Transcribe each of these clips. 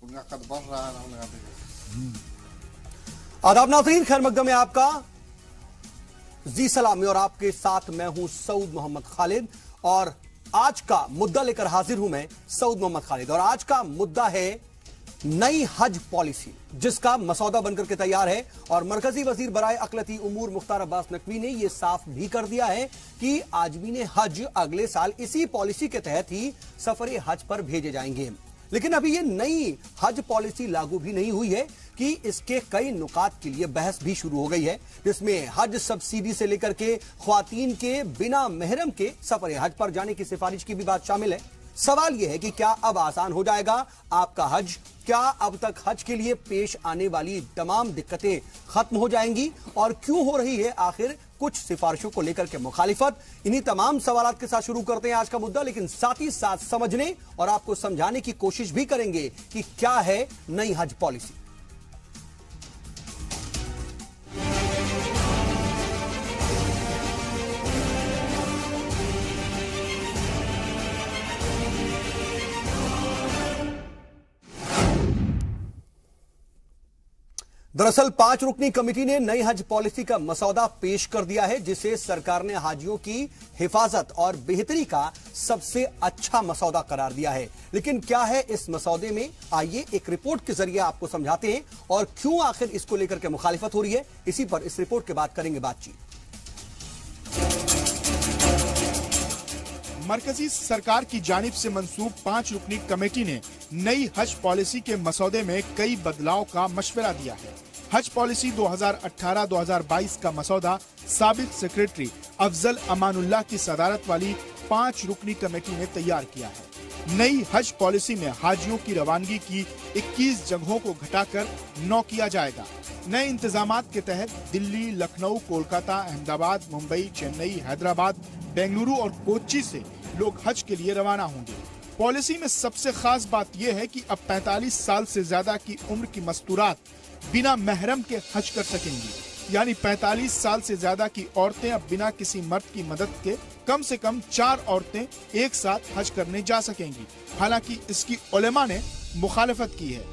उनका कद बढ़ रहा है राहुल गांधी का। आदाब नाज़रीन, खैर मकदम में आपका जी सलामी और आपके साथ मैं हूं सऊद मोहम्मद खालिद और आज का मुद्दा लेकर हाजिर हूं मैं सऊद मोहम्मद खालिद और आज का मुद्दा है नई हज पॉलिसी जिसका मसौदा बनकर के तैयार है और मरकजी वजीर बराए अकलती उमूर मुख्तार अब्बास नकवी ने यह साफ भी कर दिया है कि आजमीन हज अगले साल इसी पॉलिसी के तहत ही सफर हज पर भेजे जाएंगे। लेकिन अभी ये नई हज पॉलिसी लागू भी नहीं हुई है कि इसके कई नुकात के लिए बहस भी शुरू हो गई है, जिसमें हज सब्सिडी से लेकर के ख्वातीन के बिना महरम के सफर हज पर जाने की सिफारिश की भी बात शामिल है। सवाल यह है कि क्या अब आसान हो जाएगा आपका हज? क्या अब तक हज के लिए पेश आने वाली तमाम दिक्कतें खत्म हो जाएंगी और क्यों हो रही है आखिर कुछ सिफारिशों को लेकर के मुखालिफत? इन्हीं तमाम सवालात के साथ शुरू करते हैं आज का मुद्दा, लेकिन साथ ही साथ समझने और आपको समझाने की कोशिश भी करेंगे कि क्या है नई हज पॉलिसी। दरअसल 5 रुकनी कमेटी ने नई हज पॉलिसी का मसौदा पेश कर दिया है, जिसे सरकार ने हाजियों की हिफाजत और बेहतरी का सबसे अच्छा मसौदा करार दिया है। लेकिन क्या है इस मसौदे में, आइए एक रिपोर्ट के जरिए आपको समझाते हैं और क्यों आखिर इसको लेकर के मुखालिफत हो रही है। इसी पर इस रिपोर्ट के बाद करेंगे बातचीत। मरकजी सरकार की जानिब से मंसूब 5 रुकनी कमेटी ने नई हज पॉलिसी के मसौदे में कई बदलाव का मशवरा दिया है। हज पॉलिसी 2018-2022 का मसौदा साबिक सेक्रेटरी अफजल अमानुल्लाह की सदारत वाली 5 रुकनी कमेटी ने तैयार किया है। नई हज पॉलिसी में हाजियों की रवानगी की 21 जगहों को घटाकर 9 किया जाएगा। नए इंतजामात के तहत दिल्ली, लखनऊ, कोलकाता, अहमदाबाद, मुंबई, चेन्नई, हैदराबाद, बेंगलुरु और कोच्चि से लोग हज के लिए रवाना होंगे। पॉलिसी में सबसे खास बात यह है कि अब 45 साल से ज्यादा की उम्र की मस्तूरात बिना महरम के हज कर सकेंगी। यानी 45 साल से ज्यादा की औरतें अब बिना किसी मर्द की मदद के कम से कम 4 औरतें एक साथ हज करने जा सकेंगी। हालांकि इसकी उलेमा ने मुखालफत की है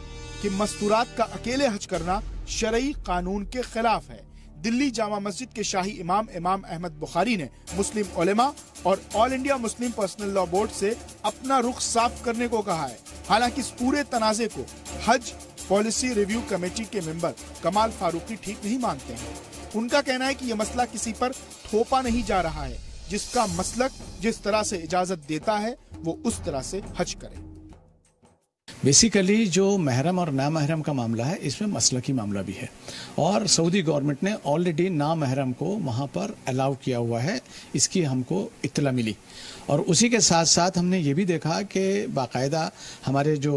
कि मस्तूरात का अकेले हज करना शरई कानून के खिलाफ है। दिल्ली जामा मस्जिद के शाही इमाम अहमद बुखारी ने मुस्लिम उलेमा और all India Muslim personal law board से अपना रुख साफ करने को कहा है। हालांकि इस पूरे तनाजे को हज पॉलिसी रिव्यू कमेटी के मेंबर कमाल फारूकी ठीक नहीं मानते हैं। उनका कहना है कि यह मसला किसी पर थोपा नहीं जा रहा है। जिसका मसलक जिस तरह से इजाजत देता है वो उस तरह से हज करे। बेसिकली जो महरम और ना महरम का मामला है, इसमें मसलकी मामला भी है और सऊदी गवर्नमेंट ने ऑलरेडी ना महरम को वहाँ पर अलाउ किया हुआ है, इसकी हमको इत्तला मिली। और उसी के साथ साथ हमने ये भी देखा कि बाकायदा हमारे जो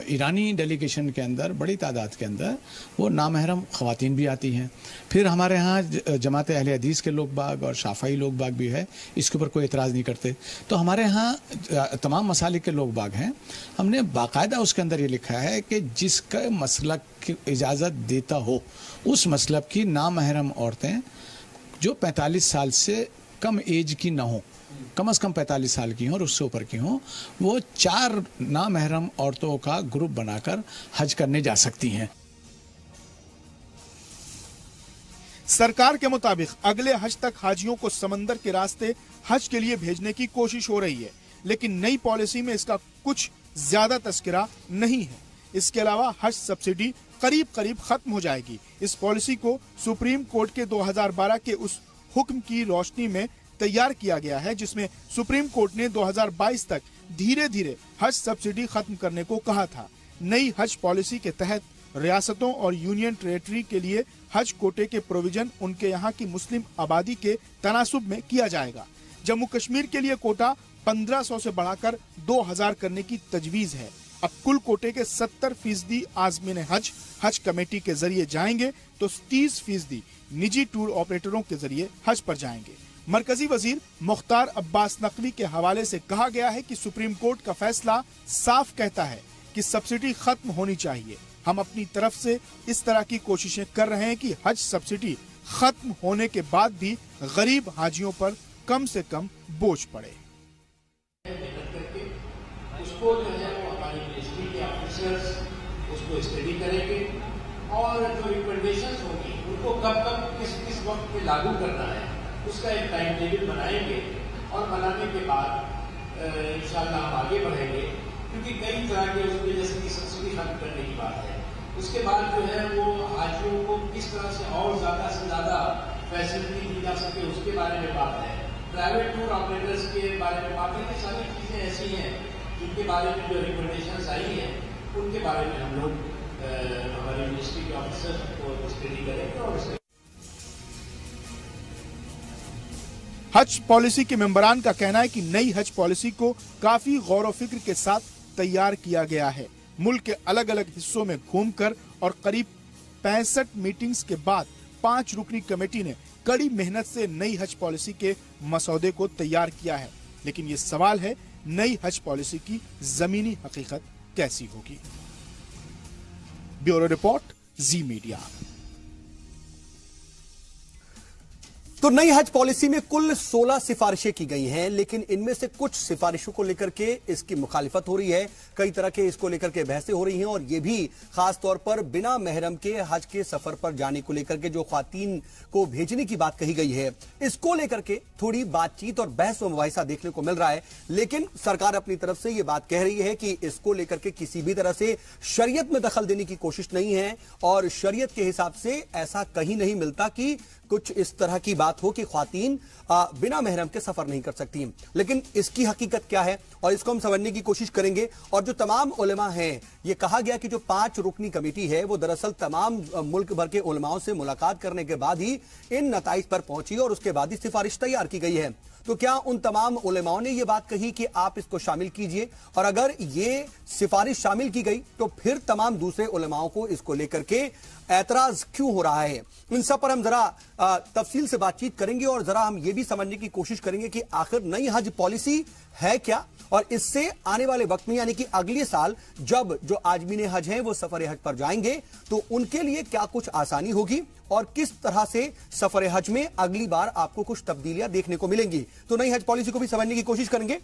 ईरानी डेलीगेशन के अंदर बड़ी तादाद के अंदर वो नामहरम ख़वातीन भी आती हैं। फिर हमारे यहाँ जमात अहले हदीस के लोग बाग और शाफ़ई लोग बाग भी है, इसके ऊपर कोई एतराज़ नहीं करते। तो हमारे यहाँ तमाम मसालिक के लोग बाग हैं। हमने बाकायदा उसके अंदर ये लिखा है कि जिसका मसलक की इजाज़त देता हो उस मसलब की नामहरम औरतें जो 45 साल से कम एज की ना हो, कम से कम 45 साल की हों और उससे ऊपर की हों, वो 4 नामहरम औरतों का ग्रुप बनाकर हज करने जा सकती हैं। सरकार के मुताबिक अगले हज तक हाजियों को समंदर के रास्ते हज के लिए भेजने की कोशिश हो रही है, लेकिन नई पॉलिसी में इसका कुछ ज्यादा तस्करा नहीं है। इसके अलावा हज सब्सिडी करीब करीब खत्म हो जाएगी। इस पॉलिसी को सुप्रीम कोर्ट के 2012 के उस हुक्म की रोशनी में तैयार किया गया है जिसमें सुप्रीम कोर्ट ने 2022 तक धीरे धीरे हज सब्सिडी खत्म करने को कहा था। नई हज पॉलिसी के तहत रियासतों और यूनियन टेरेटरी के लिए हज कोटे के प्रोविजन उनके यहाँ की मुस्लिम आबादी के तनासुब में किया जाएगा। जम्मू कश्मीर के लिए कोटा 1500 से बढ़ाकर 2000 करने की तजवीज है। अब कुल कोटे के 70% आज़मीन हज कमेटी के जरिए जाएंगे तो 30% निजी टूर ऑपरेटरों के जरिए हज पर जाएंगे। मरकजी वजीर मुख्तार अब्बास नकवी के हवाले से कहा गया है कि सुप्रीम कोर्ट का फैसला साफ कहता है कि सब्सिडी खत्म होनी चाहिए। हम अपनी तरफ से इस तरह की कोशिशें कर रहे हैं कि हज सब्सिडी खत्म होने के बाद भी गरीब हाजियों पर कम से कम बोझ पड़े। उसको जो है वो हमारे मिनिस्ट्री के ऑफिसर्स उसको स्टडी करेंगे और जो रिकमेंडेशंस होंगी उनको कब कब किस वक्त पे लागू करना है उसका एक टाइम टेबल बनाएंगे और बनाने के बाद इंशाल्लाह हम आगे बढ़ेंगे, क्योंकि कई तरह के उसमें जैसे कि सब्सिडी खत्म करने की बात है, उसके बाद जो है वो हाजियों को किस तरह से और ज़्यादा से ज़्यादा फैसिलिटी दी जा सके उसके बारे में बात है, प्राइवेट टूर ऑपरेटर्स के बारे में बात है। ये सारी चीज़ें ऐसी हैं जिनके बारे में जो रिकमेंडेशंस आई हैं उनके बारे में हम लोग हमारे मिनिस्ट्री के ऑफिसर को स्टडी करेंगे और उसके हज पॉलिसी के मेंबरान का कहना है कि नई हज पॉलिसी को काफी गौर व फिक्र के साथ तैयार किया गया है। मुल्क के अलग अलग हिस्सों में घूमकर और करीब 65 मीटिंग्स के बाद 5 रुकनी कमेटी ने कड़ी मेहनत से नई हज पॉलिसी के मसौदे को तैयार किया है। लेकिन ये सवाल है, नई हज पॉलिसी की जमीनी हकीकत कैसी होगी? ब्यूरो रिपोर्ट, जी मीडिया। तो नई हज पॉलिसी में कुल 16 सिफारिशें की गई हैं, लेकिन इनमें से कुछ सिफारिशों को लेकर के इसकी मुखालिफत हो रही है, कई तरह के इसको लेकर के बहसें हो रही हैं और ये भी खास तौर पर बिना महरम के हज के सफर पर जाने को लेकर के जो ख्वातीन को भेजने की बात कही गई है, इसको लेकर के थोड़ी बातचीत और बहस व मुबाहिसा देखने को मिल रहा है। लेकिन सरकार अपनी तरफ से ये बात कह रही है कि इसको लेकर के किसी भी तरह से शरीयत में दखल देने की कोशिश नहीं है और शरीयत के हिसाब से ऐसा कहीं नहीं मिलता कि कुछ इस तरह की बात हो कि ख्वातीन बिना महरम के सफर नहीं कर सकती। लेकिन इसकी हकीकत क्या है और इसको हम समझने की कोशिश करेंगे। और जो तमाम उलेमा हैं, ये कहा गया कि जो 5 रुकनी कमेटी है वो दरअसल तमाम मुल्क भर के उलेमाओं से मुलाकात करने के बाद ही इन नताइज पर पहुंची और उसके बाद ही सिफारिश तैयार की गई है। तो क्या उन तमाम उलेमाओं ने यह बात कही कि आप इसको शामिल कीजिए, और अगर ये सिफारिश शामिल की गई तो फिर तमाम दूसरे उलेमाओं को इसको लेकर के ऐतराज क्यों हो रहा है? इन सब पर हम जरा तफसील से बातचीत करेंगे और जरा हम ये भी समझने की कोशिश करेंगे कि आखिर नई हज पॉलिसी है क्या और इससे आने वाले वक्त में यानी कि अगले साल जब जो आजमीन हज हैं वो सफर हज पर जाएंगे तो उनके लिए क्या कुछ आसानी होगी और किस तरह से सफर हज में अगली बार आपको कुछ तब्दीलियां देखने को मिलेंगी। तो नई हज पॉलिसी को भी समझने की कोशिश करेंगे।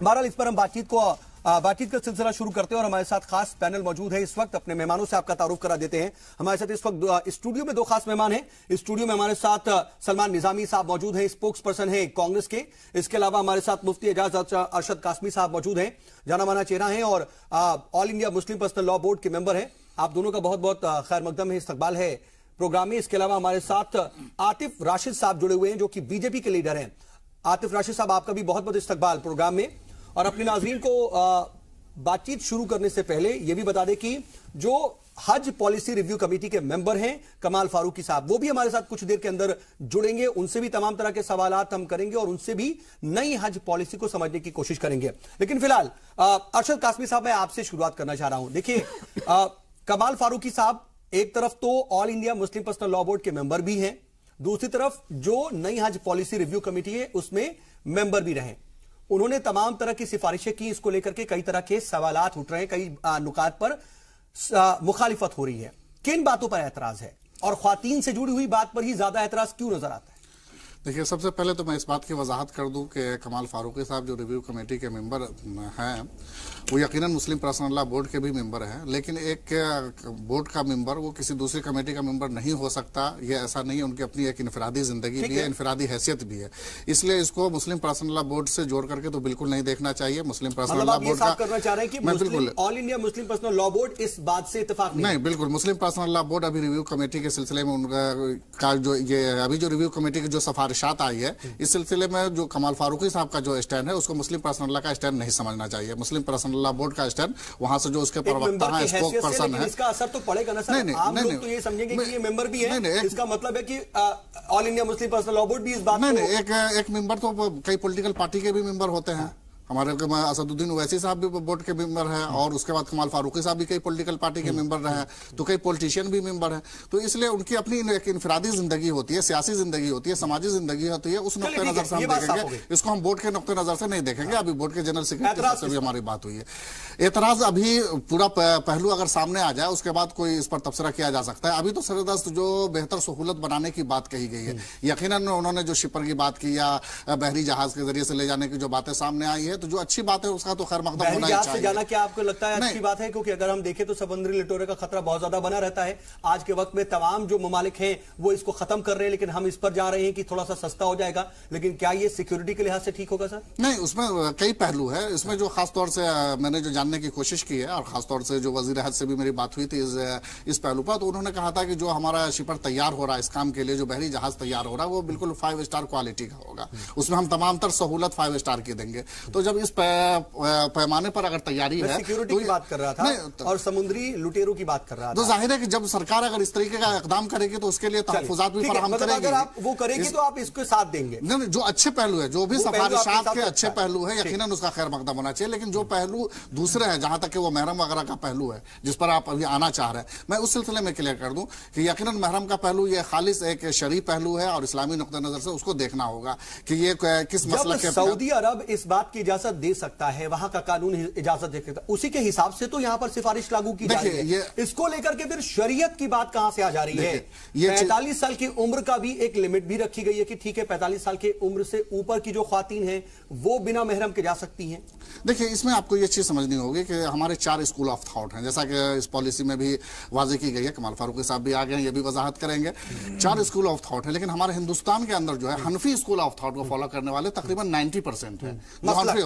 बहरहाल इस पर हम बातचीत का सिलसिला शुरू करते हैं और हमारे साथ खास पैनल मौजूद है। इस वक्त अपने मेहमानों से आपका तारुफ करा देते हैं। हमारे साथ इस वक्त स्टूडियो में 2 खास मेहमान हैं। स्टूडियो में हमारे साथ सलमान निजामी साहब मौजूद हैं, स्पोक्स पर्सन है कांग्रेस के। इसके अलावा हमारे साथ मुफ्ती एजाज अरशद कासमी साहब मौजूद हैं, जाना माना चेहरा है और all India Muslim personal law board के मेंबर हैं। आप दोनों का बहुत बहुत खैर मकदम है, इस्तकबाल है प्रोग्राम में। इसके अलावा हमारे साथ आतिफ राशिद साहब जुड़े हुए हैं जो कि बीजेपी के लीडर हैं। आतिफ राशिद साहब, आपका भी बहुत बहुत इस्तकबाल प्रोग्राम में। और अपने नाजरीन को बातचीत शुरू करने से पहले यह भी बता दें कि जो हज पॉलिसी रिव्यू कमेटी के मेंबर हैं कमाल फारूकी साहब, वो भी हमारे साथ कुछ देर के अंदर जुड़ेंगे। उनसे भी तमाम तरह के सवालात हम करेंगे और उनसे भी नई हज पॉलिसी को समझने की कोशिश करेंगे। लेकिन फिलहाल अरशद कासमी साहब, मैं आपसे शुरुआत करना चाह रहा हूं। देखिए, कमाल फारूकी साहब एक तरफ तो all India Muslim personal law board के मेंबर भी हैं, दूसरी तरफ जो नई हज पॉलिसी रिव्यू कमेटी है उसमें मेंबर भी रहे। उन्होंने तमाम तरह की सिफारिशें की, इसको लेकर के कई तरह के सवालात उठ रहे हैं, कई नुकात पर मुखालिफत हो रही है। किन बातों पर ऐतराज है और ख्वातीन से जुड़ी हुई बात पर ही ज्यादा ऐतराज क्यों नजर आता है? देखिए, सबसे पहले तो मैं इस बात की वजाहत कर दूं कि कमाल फारूकी साहब जो रिव्यू कमेटी के मेंबर हैं वो यकीनन मुस्लिम पर्सनल लॉ बोर्ड के भी मेंबर हैं, लेकिन एक बोर्ड का मेंबर वो किसी दूसरी कमेटी का मेंबर नहीं हो सकता। ये ऐसा नहीं है, उनकी अपनी एक इनफरादी जिंदगी भी है, इनफरादी हैसियत भी है। इसलिए इसको मुस्लिम पर्सनल लॉ बोर्ड से जोड़ करके तो बिल्कुल नहीं देखना चाहिए। मुस्लिम पर्सनल लॉ बोर्ड का करना चाह रहे हैं कि बिल्कुल all India Muslim personal law board इस बात से इत्तेफाक नहीं, बिल्कुल मुस्लिम पर्सनल लॉ बोर्ड अभी रिव्यू कमेटी के सिलसिले में उनका जो ये अभी जो रिव्यू कमेटी की जो सिफारिशात आई है इस सिलसिले में जो कमाल फारूकी साहब का जो स्टैंड है उसको मुस्लिम पर्सनल लॉ का स्टैंड नहीं समझना चाहिए। मुस्लिम पर्सनल लॉ बोर्ड का स्टैंड वहां से जो उसके प्रवक्ता हैं, स्पोक पर्सन है, इसका असर तो पड़ेगा ना सर? आप लोग तो ये समझेंगे कि ये मेंबर भी है, इसका मतलब है कि all India Muslim personal law board भी इस बात नहीं, एक मेंबर तो कई पॉलिटिकल पार्टी के भी मेंबर होते हैं। हमारे असदुद्दीन ओवैसी साहब भी बोर्ड के मेंबर हैं और उसके बाद कमाल फारूकी साहब भी कई पॉलिटिकल पार्टी के मेंबर रहे हैं, तो कई पॉलिटिशियन भी मेंबर हैं। तो इसलिए उनकी अपनी एक इनफरादी जिंदगी होती है, सियासी जिंदगी होती है, समाजी जिंदगी होती है। उस नुक्ते नजर से हम देखेंगे, इसको हम बोर्ड के नुक्ते नजर से नहीं देखेंगे। अभी बोर्ड के जनरल सेक्रेटरी से भी हमारी बात हुई है। एतराज अभी पूरा पहलू अगर सामने आ जाए उसके बाद कोई इस पर तबसरा किया जा सकता है। अभी तो सरदस्त जो बेहतर सहूलत बनाने की बात कही गई है, यकीनन उन्होंने जो शिपर की बात की या बहरी जहाज के जरिए से ले जाने की जो बातें सामने आई है, तो जो अच्छी बात है उसका तो खैर मकदम होना ही चाहिए। से जाना क्या आपको लगता है अच्छी बात है? क्योंकि अगर हम देखें तो समुद्री लुटेरों का खतरा बहुत ज्यादा बना रहता है। आज के वक्त में तमाम जो ममालिक हैं वो इसको खत्म कर रहे हैं, लेकिन हम इस पर जा रहे हैं कि थोड़ा सा सस्ता हो जाएगा। लेकिन क्या ये सिक्योरिटी के लिहाज से ठीक होगा सर? नहीं, उसमें कई पहलू है। इसमें जो खासतौर से मैंने जो जानने की कोशिश की है, और खासतौर से जो वजीर हज से भी मेरी बात हुई थी इस पहलू पर, तो उन्होंने कहा था कि जो हमारा शिपर तैयार हो रहा है इस काम के लिए, जो बहरी जहाज तैयार हो रहा है वो बिल्कुल 5 स्टार क्वालिटी का होगा। उसमें हम तमाम तर सहूलत 5 स्टार की देंगे। तो जब इस पैमाने पर अगर तैयारी है, सिक्योरिटी की बात कर रहा था और समुद्री लुटेरों की बात कर रहा था, तो जाहिर है कि जब सरकार अगर इस तरीके का इकदाम करेगी तो उसके लिए तहफ्फुजात भी फराहम करेगी। अगर आप वो करेगी तो आप इसके साथ देंगे? नहीं, जो अच्छे पहलू है, जो भी सिफारिशात के अच्छे पहलू है, यकीनन उसका खैर मकदम होना चाहिए। लेकिन जो पहलू दूसरे हैं, जहां तक कि वो महरम वगैरह का पहलू है जिस पर आप अभी आना चाह रहे हैं, मैं उस सिलसिले में क्लियर कर दूं कि यकीनन महरम का पहलू ये खालिस एक शरई पहलू है और इस्लामी नुक्ता नजर से उसको देखना होगा कि ये किस मसले के। सऊदी अरब इस बात की इजाजत दे सकता है, वहां का कानून इजाजत दे सकता है, उसी के हिसाब से तो यहां पर सिफारिश लागू की जा रही है। इसको लेकर के फिर शरीयत की बात कहां से आ जा रही है? 45 साल की उम्र का भी एक लिमिट भी रखी गई है कि ठीक है 45 साल की उम्र से ऊपर की जो ख्वातीन हैं वो बिना महरम के जा सकती हैं। देखिए, इसमें आपको ये चीज समझनी होगी कि हमारे 4 स्कूल ऑफ थॉट हैं, जैसा कि इस पॉलिसी में भी वाजे की गई है। कमाल फारूकी साहब भी आ गए हैं, ये भी वजाहत करेंगे। 4 स्कूल ऑफ थॉट है, लेकिन हमारे हिंदुस्तान के अंदर जो है हनफी स्कूल ऑफ थॉट को फॉलो करने वाले तकरीबन 90% है।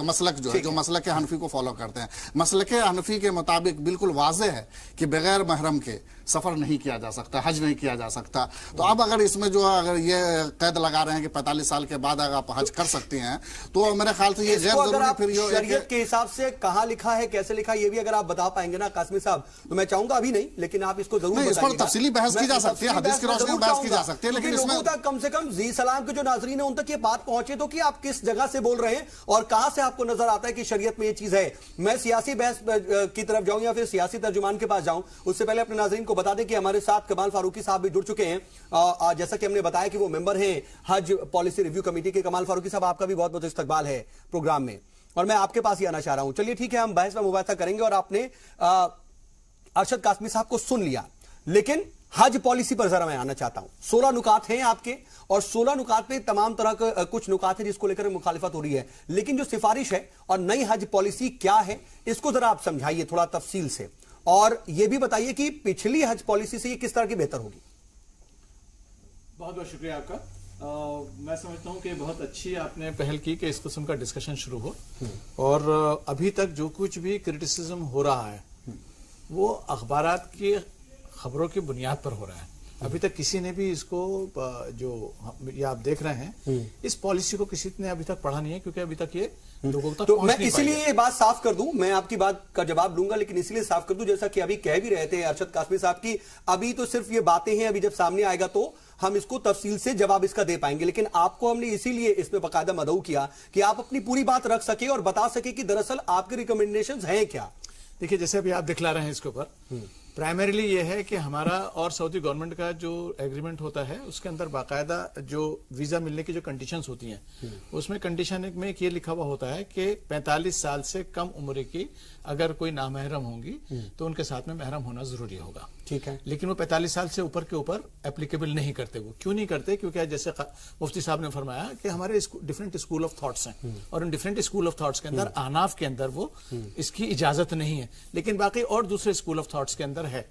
मसलक जो है, जो मसलक हनफी को फॉलो करते हैं। मसलक हनफी के मुताबिक बिल्कुल वाजे है कि बगैर महरम के सफर नहीं किया जा सकता, हज नहीं किया जा सकता। तो अब अगर इसमें जो अगर ये कैद लगा रहे हैं कि 45 साल के बाद अगर आप हज कर सकते हैं, तो मेरे ख्याल से ये गैर जरूरी। फिर शरीयत के हिसाब से कहां लिखा है, कैसे लिखा है, ये भी अगर आप बता पाएंगे ना कासमी साहब, तो मैं चाहूंगा अभी नहीं, लेकिन आप इसको जरूर इस पर तफसीली बहस की जा सकती है, हदीस की रोशनी में बहस की जा सकती है। लेकिन लोगों तक कम से कम जी सलाम के जो नाजरीन है उन तक ये बात पहुंचे तो कि आप किस जगह से बोल रहे हैं और कहां से आपको नजर आता है कि शरीयत में ये चीज है। मैं सियासी बहस की तरफ जाऊं या फिर सियासी तर्जुमान के पास जाऊं, उससे पहले अपने नाजरीन को बता दें कि हमारे साथ कमाल फारूकी साहब भी जुड़ चुके हैं। जैसा कि हमने बताया कि वो मेंबर हैं हज पॉलिसी रिव्यू कमेटी के। कमाल फारूकी साहब, आपका भी बहुत बहुत इस्तकबाल है प्रोग्राम में और मैं आपके पास ही आना चाह रहा हूं। चलिए ठीक है, हम बहस में मुबाहिसा करेंगे और आपने अरशद कासमी साहब को सुन लिया, लेकिन हज पॉलिसी पर जरा मैं आना चाहता हूं। 16 नुकात हैं आपके और 16 नुकात पे तमाम तरह का कुछ नुकात है जिसको लेकर मुखालिफत हो रही है, लेकिन जो सिफारिश है और नई हज पॉलिसी क्या है इसको जरा आप समझाइए थोड़ा तफसील से, और यह भी बताइए कि पिछली हज पॉलिसी से ये किस तरह की बेहतर होगी। बहुत बहुत शुक्रिया आपका। मैं समझता हूं कि बहुत अच्छी आपने पहल की कि इस किस्म का डिस्कशन शुरू हो, और अभी तक जो कुछ भी क्रिटिसिज्म हो रहा है वो अखबारात की खबरों की बुनियाद पर हो रहा है। अभी तक किसी ने भी इसको जो ये आप देख रहे हैं इस पॉलिसी को किसी ने अभी तक पढ़ा नहीं है, क्योंकि अभी तक ये लोगों तक तो मैं इसीलिए ये बात साफ कर दूं, मैं आपकी बात का जवाब दूंगा, लेकिन इसलिए साफ कर दूं जैसा कि अभी कह भी रहे थे अरशद कासमी साहब की, अभी तो सिर्फ ये बातें हैं, अभी जब सामने आएगा तो हम इसको तफसील से जवाब इसका दे पाएंगे। लेकिन आपको हमने इसीलिए इसमें बाकायदा मदऊ किया कि आप अपनी पूरी बात रख सके और बता सके कि दरअसल आपके रिकमेंडेशंस हैं क्या। देखिए, जैसे अभी आप दिखला रहे हैं इसके ऊपर, प्राइमरीली ये है कि हमारा और सऊदी गवर्नमेंट का जो एग्रीमेंट होता है उसके अंदर बाकायदा जो वीजा मिलने की जो कंडीशंस होती हैं उसमें कंडीशन में ये लिखा हुआ होता है कि 45 साल से कम उम्र की अगर कोई नामहरम होंगी तो उनके साथ में महरम होना जरूरी होगा। ठीक है, लेकिन वो 45 साल से ऊपर के ऊपर एप्लीकेबल नहीं करते। वो क्यों नहीं करते? क्योंकि जैसे मुफ्ती साहब ने फरमाया कि हमारे डिफरेंट स्कूल ऑफ थॉट्स हैं और in different school of thoughts के अंदर आनाफ के अंदर वो इसकी इजाजत नहीं है, लेकिन बाकी और दूसरे स्कूल ऑफ थॉट्स के अंदर है।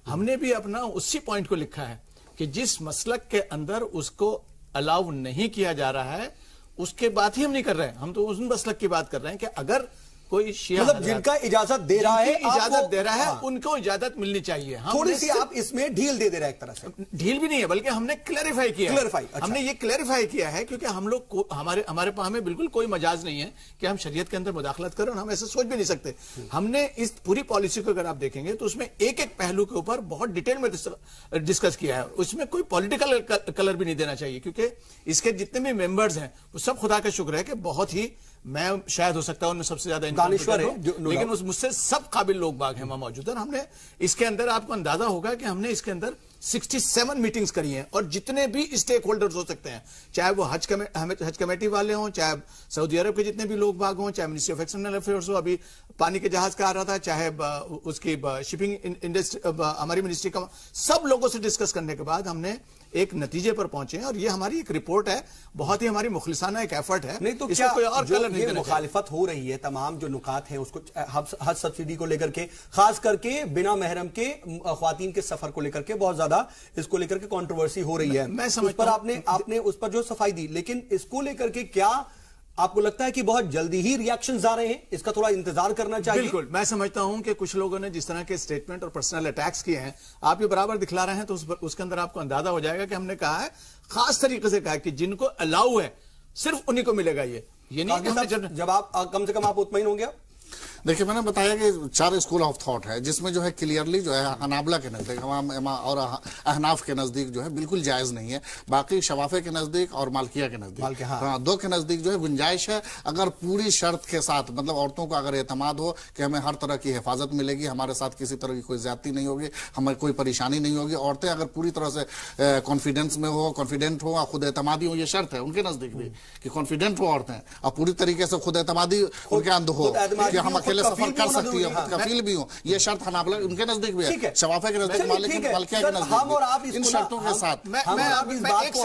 हमने भी अपना उसी पॉइंट को लिखा है कि जिस मसलक के अंदर उसको अलाउ नहीं किया जा रहा है उसके बात ही हम नहीं कर रहे हैं, हम तो उस मसलक की बात कर रहे हैं कि अगर कोई शिया मतलब जिनका इजाजत दे रहा है, इजाजत दे रहा है उनको इजाजत मिलनी चाहिए। थोड़ी सी आप इसमें ढील दे रहे हैं, एक तरह से ढील भी नहीं है बल्कि हमने क्लैरिफाई किया। अच्छा। हमने ये क्लैरिफाई किया है क्योंकि हम लोग हमारे पास में बिल्कुल कोई मजाज नहीं है कि हम शरीयत के अंदर मुदाखलत करें, और हम ऐसे सोच भी नहीं सकते। हमने इस पूरी पॉलिसी को अगर आप देखेंगे तो उसमें एक एक पहलू के ऊपर बहुत डिटेल में डिस्कस किया है। उसमें कोई पॉलिटिकल कलर भी नहीं देना चाहिए, क्योंकि इसके जितने भी मेंबर्स हैं वो सब खुदा का शुक्र है कि बहुत ही, मैं शायद हो सकता है उनमें सबसे ज्यादा दानिश्वर है, लेकिन मुझसे सब काबिल लोग बाग हैं वहां मौजूद है। हमने इसके अंदर, आपको अंदाजा होगा कि हमने इसके अंदर 67 मीटिंग्स करी हैं, और जितने भी स्टेक होल्डर्स हो सकते हैं, चाहे वो हज कमेटी वाले हों, चाहे सऊदी अरब के जितने भी लोग बाग हों, चाहे मिनिस्ट्री ऑफ एक्सटर्नल अफेयर्स हो, अभी पानी के जहाज का आ रहा था, चाहे उसकी शिपिंग इंडस्ट्री हमारी मिनिस्ट्री का, सब लोगों से डिस्कस करने के बाद हमने एक नतीजे पर पहुंचे हैं। और ये हमारी एक रिपोर्ट है, बहुत ही हमारी मुखलिसाना एक एफर्ट है। नहीं तो इसको कोई और कलर नहीं ये करना मुखालिफत हो रही है तमाम जो नुकात हैं उसको, हज सब्सिडी को लेकर के, खास करके बिना महरम के ख्वातीन के सफर को लेकर के बहुत ज्यादा इसको लेकर के कंट्रोवर्सी हो रही है। मैं उस पर आपने उस पर जो सफाई दी, लेकिन इसको लेकर के क्या आपको लगता है कि बहुत जल्दी ही रिएक्शंस आ रहे हैं, इसका थोड़ा इंतजार करना चाहिए? बिल्कुल, मैं समझता हूं कि कुछ लोगों ने जिस तरह के स्टेटमेंट और पर्सनल अटैक्स किए हैं, आप ये बराबर दिखला रहे हैं, तो उसके अंदर आपको अंदाजा हो जाएगा कि हमने कहा है, खास तरीके से कहा कि जिनको अलाउ है सिर्फ उन्हीं को मिलेगा। ये नहीं जब आप कम से कम आप मुतमईन होंगे। देखिए, मैंने बताया कि 4 स्कूल ऑफ थॉट है, जिसमें जो है क्लियरली जो है हनाबला के नजदीक और अहनाफ के नजदीक जो है बिल्कुल जायज नहीं है। बाकी शवाफे के नजदीक और मालकिया के नजदीक, हाँ, 2 के नजदीक जो है गुंजाइश है। अगर पूरी शर्त के साथ, मतलब औरतों को अगर एतमाद हो कि हमें हर तरह की हिफाजत मिलेगी, हमारे साथ किसी तरह की कोई ज्यादती नहीं होगी, हमें कोई परेशानी नहीं होगी, औरतें अगर पूरी तरह से कॉन्फिडेंस में हो, कॉन्फिडेंट हो, खुद एतमादी हो, ये शर्त है उनके नजदीक भी कि कॉन्फिडेंट हो औरतें और पूरी तरीके से खुद एतमादी उनके अंदर हो कि हम अकेले सफर कर सकती है, कफील भी हो, ये शर्त हनाबला उनके नजदीक भी है, शवाफे के नजदीक, मालिकिया के नजदीक, इन शर्तों के साथ मैं एक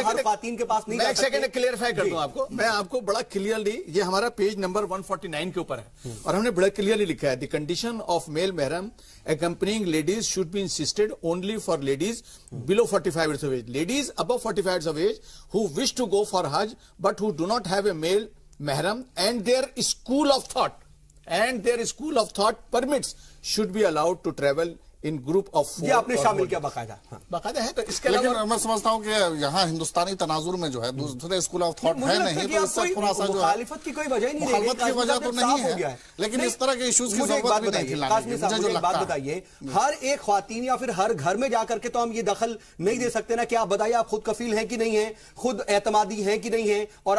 सेकंड क्लियरफाई कर दूं आपको। मैं आपको बड़ा क्लियरली, ये हमारा पेज नंबर 149 के ऊपर है और हमने बड़ा क्लियरली लिखा है, द कंडीशन ऑफ मेल महरम accompanying ladies should be insisted only for ladies below 45 years of age. Ladies above 45 years of age who wish to go for Hajj but who do not have a male mahram and their school of thought permits should be allowed to travel in group of 4। ये आपने शामिल किया बाकायदा? हाँ। बाकायदा है। तो इसके अलावा मैं समझता हूँ कि यहाँ हिंदुस्तानी तनाजुर में जो है दूसरे स्कूल ऑफ थॉट है नहीं, तो इससे थोड़ा सा जो मुखालिफत की कोई वजह नहीं, मुखालिफत की वजह तो नहीं है, लेकिन इस तरह के इश्यूज की जरूरत भी नहीं थी। मुझे जो बात बताइए, हर एक ख्वातीन या फिर हर घर में जाकर के तो हम ये दखल नहीं दे सकते ना कि आप बताइए आप खुद कफील हैं कि नहीं है, खुद एतमादी हैं कि नहीं है, और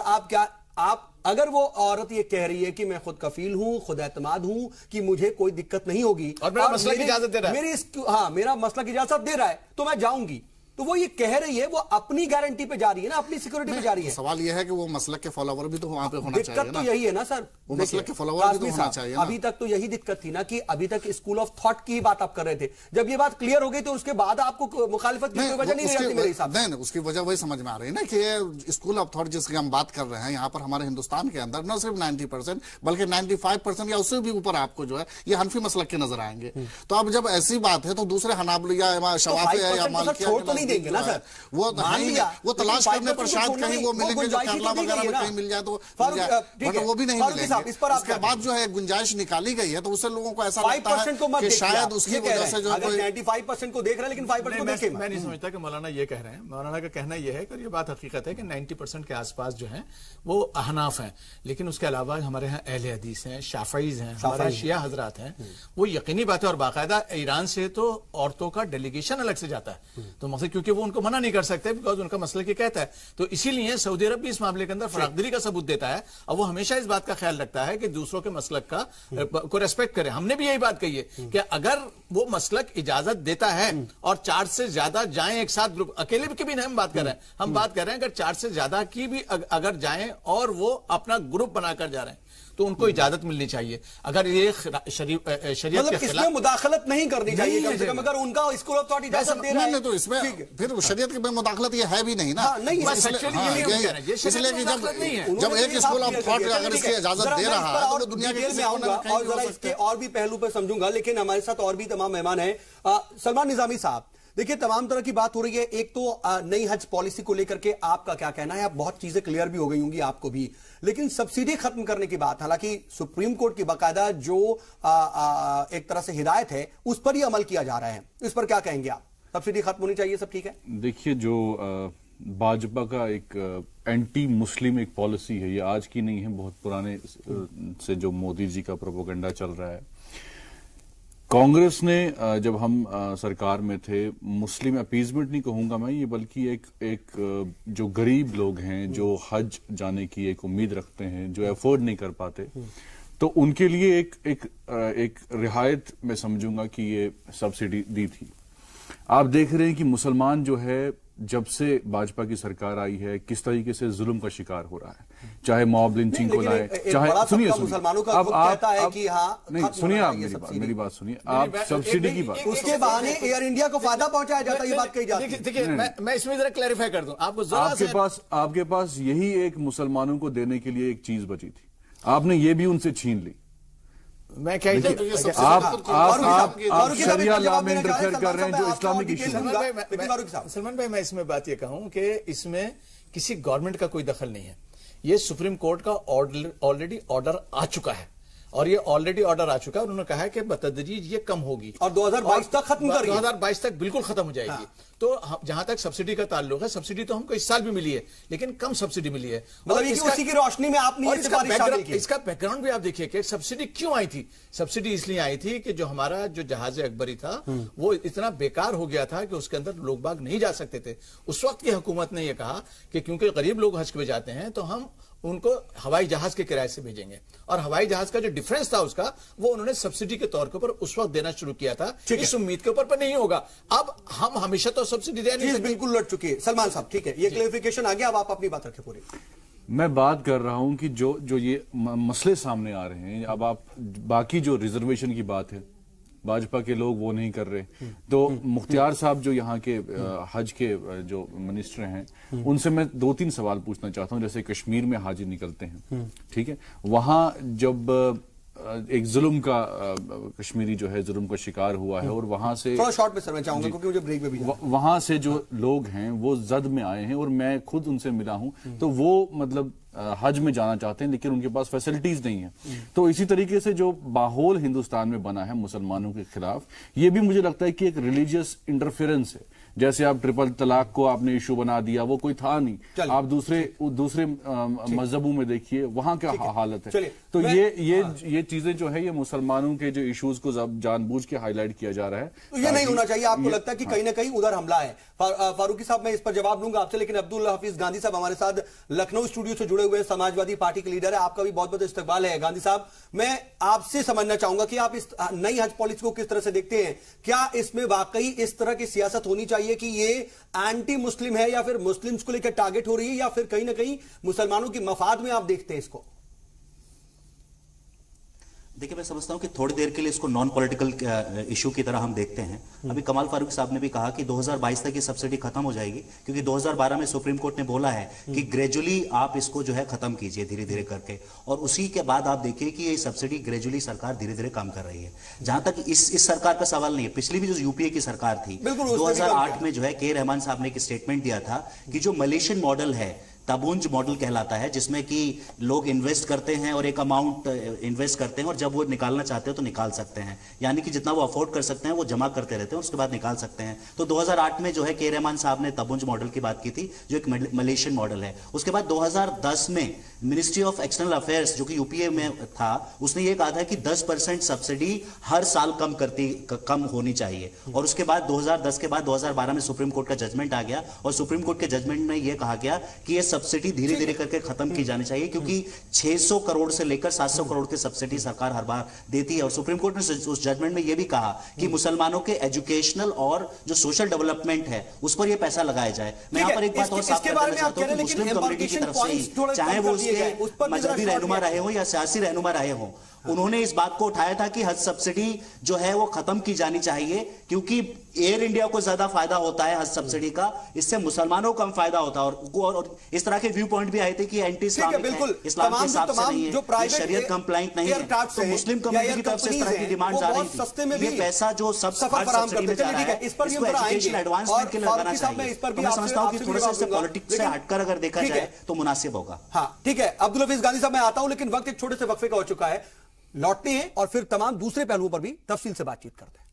आप अगर वो औरत ये कह रही है कि मैं खुद कफील हूं, खुद एतमाद हूं, कि मुझे कोई दिक्कत नहीं होगी और मेरा मसला की इजाजत दे रहा है, मेरा मसला की इजाजत दे रहा है, तो मैं जाऊंगी, तो वो ये कह रही है, वो अपनी गारंटी पे जा रही है ना, अपनी सिक्योरिटी पे जा रही है। सवाल ये है कि वो मसलक के फॉलोवर भी तो वहां पे होना चाहिए ना। दिक्कत तो यही है ना सर, वो मसलक के फॉलोवर भी तो होना चाहिए ना। अभी तक तो यही दिक्कत थी ना कि अभी तक स्कूल ऑफ थॉट की बात आप कर रहे थे, जब ये बात क्लियर हो गई तो उसके बाद आपको मुखालिफत की कोई वजह नहीं रहती मेरे हिसाब से। नहीं, उसकी वजह वही समझ में आ रही है ना कि स्कूल ऑफ थॉट जिसकी हम बात कर रहे हैं यहाँ पर हमारे हिंदुस्तान के अंदर, न सिर्फ 90% बल्कि 95% या उससे भी ऊपर आपको जो है ये हनफी मसलक के नजर आएंगे। तो अब जब ऐसी बात है तो दूसरे हनाबलिया या शवाफे या मालिकिया छोड़ तो नहीं देंगे ना सर, वो तलाश करने पर शायद कहीं वो मिलेंगे, जो केरला वगैरह में कहीं मिल जाए तो वो भी नहीं मिलेंगे। उसके बाद जो है गुंजाइश निकाली गई है, तो उससे लोगों को ऐसा लगता है कि शायद उसकी वजह से जो 95% को देख रहे हैं, लेकिन 5% को देखें। मैं नहीं समझता कि मौलाना ये कह रहे हैं। मौलाना का कहना यह है कि ये बात हकीकत है कि 90% के आसपास जो है वो अहनाफ हैं, लेकिन उसके अलावा हमारे यहाँ अहले हदीस हैं, शाफईज हैं, हमारे शिया हजरात हैं। वो यकीनी बात है, और बाकायदा ईरान से तो औरतों का डेलीगेशन अलग से जाता है, तो मतलब क्योंकि वो उनको मना नहीं कर सकते बिकॉज उनका मसला की कहता है। तो इसीलिए सऊदी अरब भी इस मामले के अंदर फरागदिली का सबूत देता है, और वो हमेशा इस बात का ख्याल रखता है कि दूसरों के मसलक को रेस्पेक्ट करें। हमने भी यही बात कही है कि अगर वो मसलक इजाजत देता है और 4 से ज्यादा जाएं एक साथ ग्रुप, अकेले की भी नहीं हम बात कर रहे हैं, हम बात कर रहे हैं अगर 4 से ज्यादा की भी अगर जाएं और वो अपना ग्रुप बनाकर जा रहे हैं तो उनको इजाजत मिलनी चाहिए। अगर ये शरीयत के खिलाफ मुदाखलत नहीं करनी चाहिए कम से कम, अगर उनका स्कूल ऑफ थॉट इजाजत दे रहा है तो इसमें फिर शरीयत की मुदाखलत ये है भी नहीं ना। इसलिए कि जब एक स्कूल ऑफ थॉट अगर इसकी इजाजत दे रहा है तो दुनिया के किसी कोने में कहीं भी हो सकता है। और भी पहलू पर समझूंगा, लेकिन हमारे साथ और भी तमाम मेहमान हैं। सलमान निजामी साहब, देखिए तमाम तरह की बात हो रही है। एक तो नई हज पॉलिसी को लेकर के आपका क्या कहना है? आप बहुत चीजें क्लियर भी हो गई होंगी आपको भी, लेकिन सब्सिडी खत्म करने की बात, हालांकि सुप्रीम कोर्ट की बाकायदा जो एक तरह से हिदायत है उस पर ही अमल किया जा रहा है, इस पर क्या कहेंगे आप? सब्सिडी खत्म होनी चाहिए, सब ठीक है? देखिए, जो भाजपा का एक एंटी मुस्लिम एक पॉलिसी है, ये आज की नहीं है, बहुत पुराने से जो मोदी जी का प्रोपेगेंडा चल रहा है। कांग्रेस ने जब हम सरकार में थे, मुस्लिम अपीजमेंट नहीं कहूंगा मैं ये, बल्कि एक जो गरीब लोग हैं, जो हज जाने की एक उम्मीद रखते हैं, जो अफोर्ड नहीं कर पाते, तो उनके लिए एक रियायत मैं समझूंगा कि ये सब्सिडी दी थी। आप देख रहे हैं कि मुसलमान जो है, जब से भाजपा की सरकार आई है, किस तरीके से जुल्म का शिकार हो रहा है, चाहे मॉब लिंचिंग को लाए, चाहे सुनिए अब आप कि हाँ नहीं सुनिए, आप मेरी बात सुनिए, आप सब्सिडी की बात, उसके बहाने एयर इंडिया को फायदा पहुंचाया जाता है, ये बात कही जाती है। देखिए, मैं इसमें जरा क्लैरिफाई कर दूं आपको। आपके पास यही एक मुसलमानों को देने के लिए एक चीज बची थी, आपने ये भी उनसे छीन ली। मैं क्या आप शरिया लॉ में इंटरफेयर कर रहे हैं जो इस्लामिक इशू। सलमान भाई, मैं इसमें बात ये कहूं कि इसमें किसी गवर्नमेंट का कोई दखल नहीं है। ये सुप्रीम कोर्ट का ऑलरेडी ऑर्डर आ चुका है, और ये ऑलरेडी ऑर्डर आ चुका है। उन्होंने कहा है कि बतदरीज ये कम होगी और 2022 तक खत्म कर 2022 तक बिल्कुल खत्म हो जाएगी। तो जहां तक सब्सिडी का ताल्लुक है, सब्सिडी तो हमको इस साल भी मिली है, लेकिन कम सब्सिडी मिली है। मतलब उसी की रोशनी में आपने इसका बैकग्राउंड भी आप देखिए कि सब्सिडी क्यों आई थी। सब्सिडी इसलिए आई थी कि जो हमारा जो जहाज अकबरी था वो इतना बेकार हो गया था कि उसके अंदर लोग बाग नहीं जा सकते थे। उस वक्त की हुकूमत ने यह कहा कि क्योंकि गरीब लोग हज पे जाते हैं तो हम उनको हवाई जहाज के किराए से भेजेंगे, और हवाई जहाज का जो डिफरेंस था उसका वो उन्होंने सब्सिडी के तौर के ऊपर उस वक्त देना शुरू किया था। इस उम्मीद के ऊपर पर नहीं होगा। अब हम हमेशा तो सब्सिडी दे नहीं सकते। बिल्कुल लट चुकी है। सलमान साहब, ठीक है, ये क्लेरिफिकेशन आ गया। अब आप अपनी बात रखें पूरी। मैं बात कर रहा हूं कि जो ये मसले सामने आ रहे हैं, अब आप बाकी जो रिजर्वेशन की बात है, भाजपा के लोग वो नहीं कर रहे। तो मुख्तियार साहब जो यहाँ के हज के जो मिनिस्टर हैं, उनसे मैं 2-3 सवाल पूछना चाहता हूँ। जैसे कश्मीर में हाजी निकलते हैं, ठीक है, वहां जब एक जुल्म का कश्मीरी जो है जुल्म का शिकार हुआ है, और वहां से थोड़ा शॉर्ट में सर मैं चाहूंगा क्योंकि मुझे ब्रेक में भी वहां से जो लोग हैं वो जद में आए हैं, और मैं खुद उनसे मिला हूं, तो वो मतलब हज में जाना चाहते हैं लेकिन उनके पास फैसिलिटीज नहीं है। तो इसी तरीके से जो माहौल हिंदुस्तान में बना है मुसलमानों के खिलाफ, ये भी मुझे लगता है कि एक रिलीजियस इंटरफेरेंस है। जैसे आप ट्रिपल तलाक को आपने इशू बना दिया, वो कोई था नहीं। आप दूसरे मजहबों में देखिए वहां क्या हालत है। तो ये चीजें जो है ये मुसलमानों के जो इश्यूज को जानबूझ के हाईलाइट किया जा रहा है। तो ये नहीं होना चाहिए। आपको लगता है कि कहीं ना कहीं उधर हमला है? फारूकी साहब, मैं इस पर जवाब लूंगा आपसे, लेकिन अब्दुल हफीज गांधी साहब हमारे साथ लखनऊ स्टूडियो से जुड़े हुए समाजवादी पार्टी के लीडर है। आपका भी बहुत बहुत इस्तकबाल है। गांधी साहब, मैं आपसे समझना चाहूंगा कि आप इस नई हज पॉलिसी को किस तरह से देखते हैं। क्या इसमें वाकई इस तरह की सियासत होनी चाहिए कि ये एंटी मुस्लिम है, या फिर मुस्लिम्स को लेकर टारगेट हो रही है, या फिर कहीं ना कहीं मुसलमानों की मफाद में आप देखते हैं इसको? देखिए, मैं समझता हूं कि थोड़ी देर के लिए इसको नॉन पॉलिटिकल इशू की तरह हम देखते हैं। अभी कमाल फारूक साहब ने भी कहा कि 2022 तक ये सब्सिडी खत्म हो जाएगी, क्योंकि 2012 में सुप्रीम कोर्ट ने बोला है कि ग्रेजुअली आप इसको जो है खत्म कीजिए धीरे धीरे करके, और उसी के बाद आप देखिए कि ये सब्सिडी ग्रेजुअली सरकार धीरे धीरे कम कर रही है। जहां तक इस सरकार का सवाल नहीं है, पिछली भी जो यूपीए की सरकार थी 2008 में जो है के रहमान साहब ने एक स्टेटमेंट दिया था कि जो मलेशियन मॉडल है, ताबूंज मॉडल कहलाता है, जिसमें कि लोग इन्वेस्ट करते हैं और एक अमाउंट इन्वेस्ट करते हैं, और जब वो निकालना चाहते हैं तो निकाल सकते हैं, यानी कि जितना वो अफोर्ड कर सकते हैं वो जमा करते रहते हैं, उसके बाद निकाल सकते हैं। तो 2008 में जो है के रहमान साहब ने ताबूंज मॉडल की बात की थी, जो एक मलेशियन मॉडल है। उसके बाद 2010 में मिनिस्ट्री ऑफ एक्सटर्नल अफेयर्स, जो कि यूपीए में था, उसने ये कहा था कि 10% सब्सिडी हर साल कम होनी चाहिए। और उसके बाद 2010 के बाद 2012 में सुप्रीम कोर्ट का जजमेंट आ गया, और सुप्रीम कोर्ट के जजमेंट में यह कहा गया कि ये सब्सिडी धीरे धीरे करके खत्म की जानी चाहिए, क्योंकि 600 करोड़ से लेकर 700 करोड़ की सब्सिडी सरकार हर बार देती है। और सुप्रीम कोर्ट ने उस जजमेंट में यह भी कहा कि मुसलमानों के एजुकेशनल और जो सोशल डेवलपमेंट है उस पर यह पैसा लगाया जाए। मैं यहाँ पर एक बात और साफ कर देना चाहता हूं कि मुस्लिम कम्युनिटी की तरफ से, चाहे वो उसके मजहबी रहनुमा रहे हो या सियासी रहनुमा रहे हो, उन्होंने इस बात को उठाया था कि हज सब्सिडी जो है वो खत्म की जानी चाहिए, क्योंकि एयर इंडिया को ज्यादा फायदा होता है हज सब्सिडी का, इससे मुसलमानों को कम फायदा होता है। और इस तरह के व्यू पॉइंट भी आए थे कि एंटी इस्लामिक है, इस्लाम के हिसाब से नहीं है, ये शरीयत कंप्लाइंट नहीं है। तो मुस्लिम कम्युनिटी की तरफ से इस तरह की डिमांड आ रही थी, ये पैसा जो सब सब्सिडी में जा रहा है इसको एजुकेशन एडवांसमेंट के लिए लगाना चाहिए। तो मैं समझता हूं कि थोड़ा सा पॉलिटिक्स से हटकर अगर देखा जाए तो मुनासिब होगा। हाँ, ठीक है अब्दुल हफीज गांधी साहब, मैं आता हूं, लेकिन वक्त एक छोटे से वक्फे का हो चुका है। लौटते हैं और फिर तमाम दूसरे पहलुओं पर भी तफसील से बातचीत करते हैं।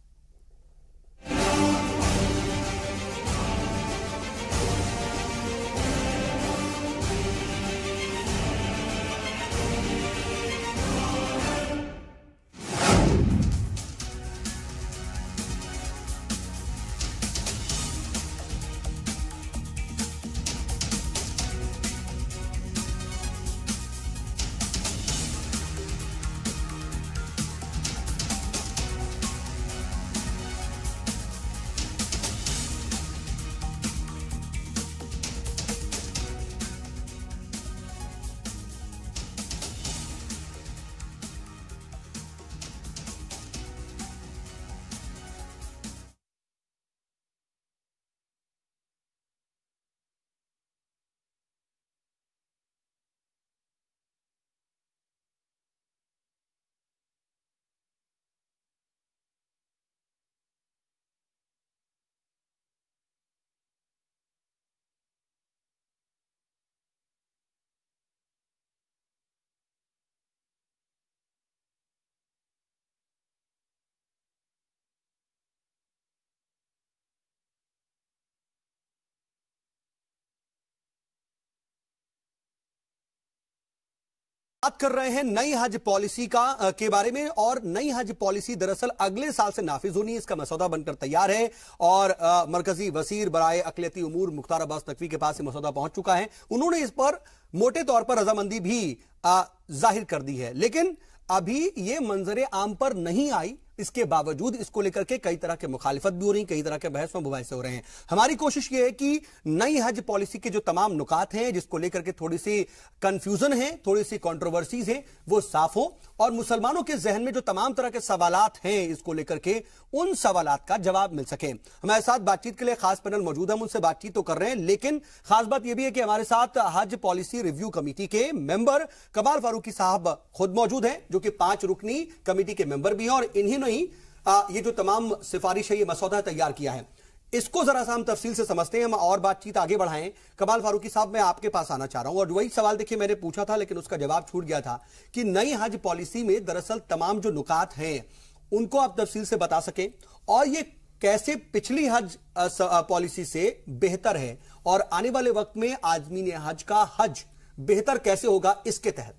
बात कर रहे हैं नई हज पॉलिसी के बारे में, और नई हज पॉलिसी दरअसल अगले साल से नाफिज होनी है। इसका मसौदा बनकर तैयार है और मरकजी वजीर बराए अकलियती उमूर मुख्तार अब्बास नकवी के पास ये मसौदा पहुंच चुका है। उन्होंने इस पर मोटे तौर पर रजामंदी भी जाहिर कर दी है, लेकिन अभी ये मंजरे आम पर नहीं आई। इसके बावजूद इसको लेकर के कई तरह के मुखालिफत भी हो रही, कई तरह के बहस में मुबाहिसे हो रहे हैं। हमारी कोशिश ये है कि नई हज पॉलिसी के जो तमाम नुकात हैं, जिसको लेकर के थोड़ी सी कंफ्यूजन है, थोड़ी सी कंट्रोवर्सीज है, वो साफ हो और मुसलमानों के जहन में जो तमाम तरह के सवालात हैं इसको लेकर के, उन सवालात का जवाब मिल सके। हमारे साथ बातचीत के लिए खास पैनल मौजूद है, हम उनसे बातचीत तो कर रहे हैं, लेकिन खास बात यह भी है कि हमारे साथ हज पॉलिसी रिव्यू कमेटी के मेंबर कमाल फारूकी साहब खुद मौजूद हैं, जो कि 5 रुकनी कमेटी के मेंबर भी हैं, और इन्हीं ने ही ये जो तमाम सिफारिश है, ये मसौदा तैयार किया है। इसको जरा सा हम तफसील से समझते हैं, हम और बातचीत आगे बढ़ाएं। कमाल फारूकी साहब, मैं आपके पास आना चाह रहा हूं, और वही सवाल देखिए मैंने पूछा था लेकिन उसका जवाब छूट गया था कि नई हज पॉलिसी में दरअसल तमाम जो नुकात हैं उनको आप तफसील से बता सकें, और ये कैसे पिछली हज पॉलिसी से बेहतर है, और आने वाले वक्त में आजमीन हज का हज बेहतर कैसे होगा इसके तहत।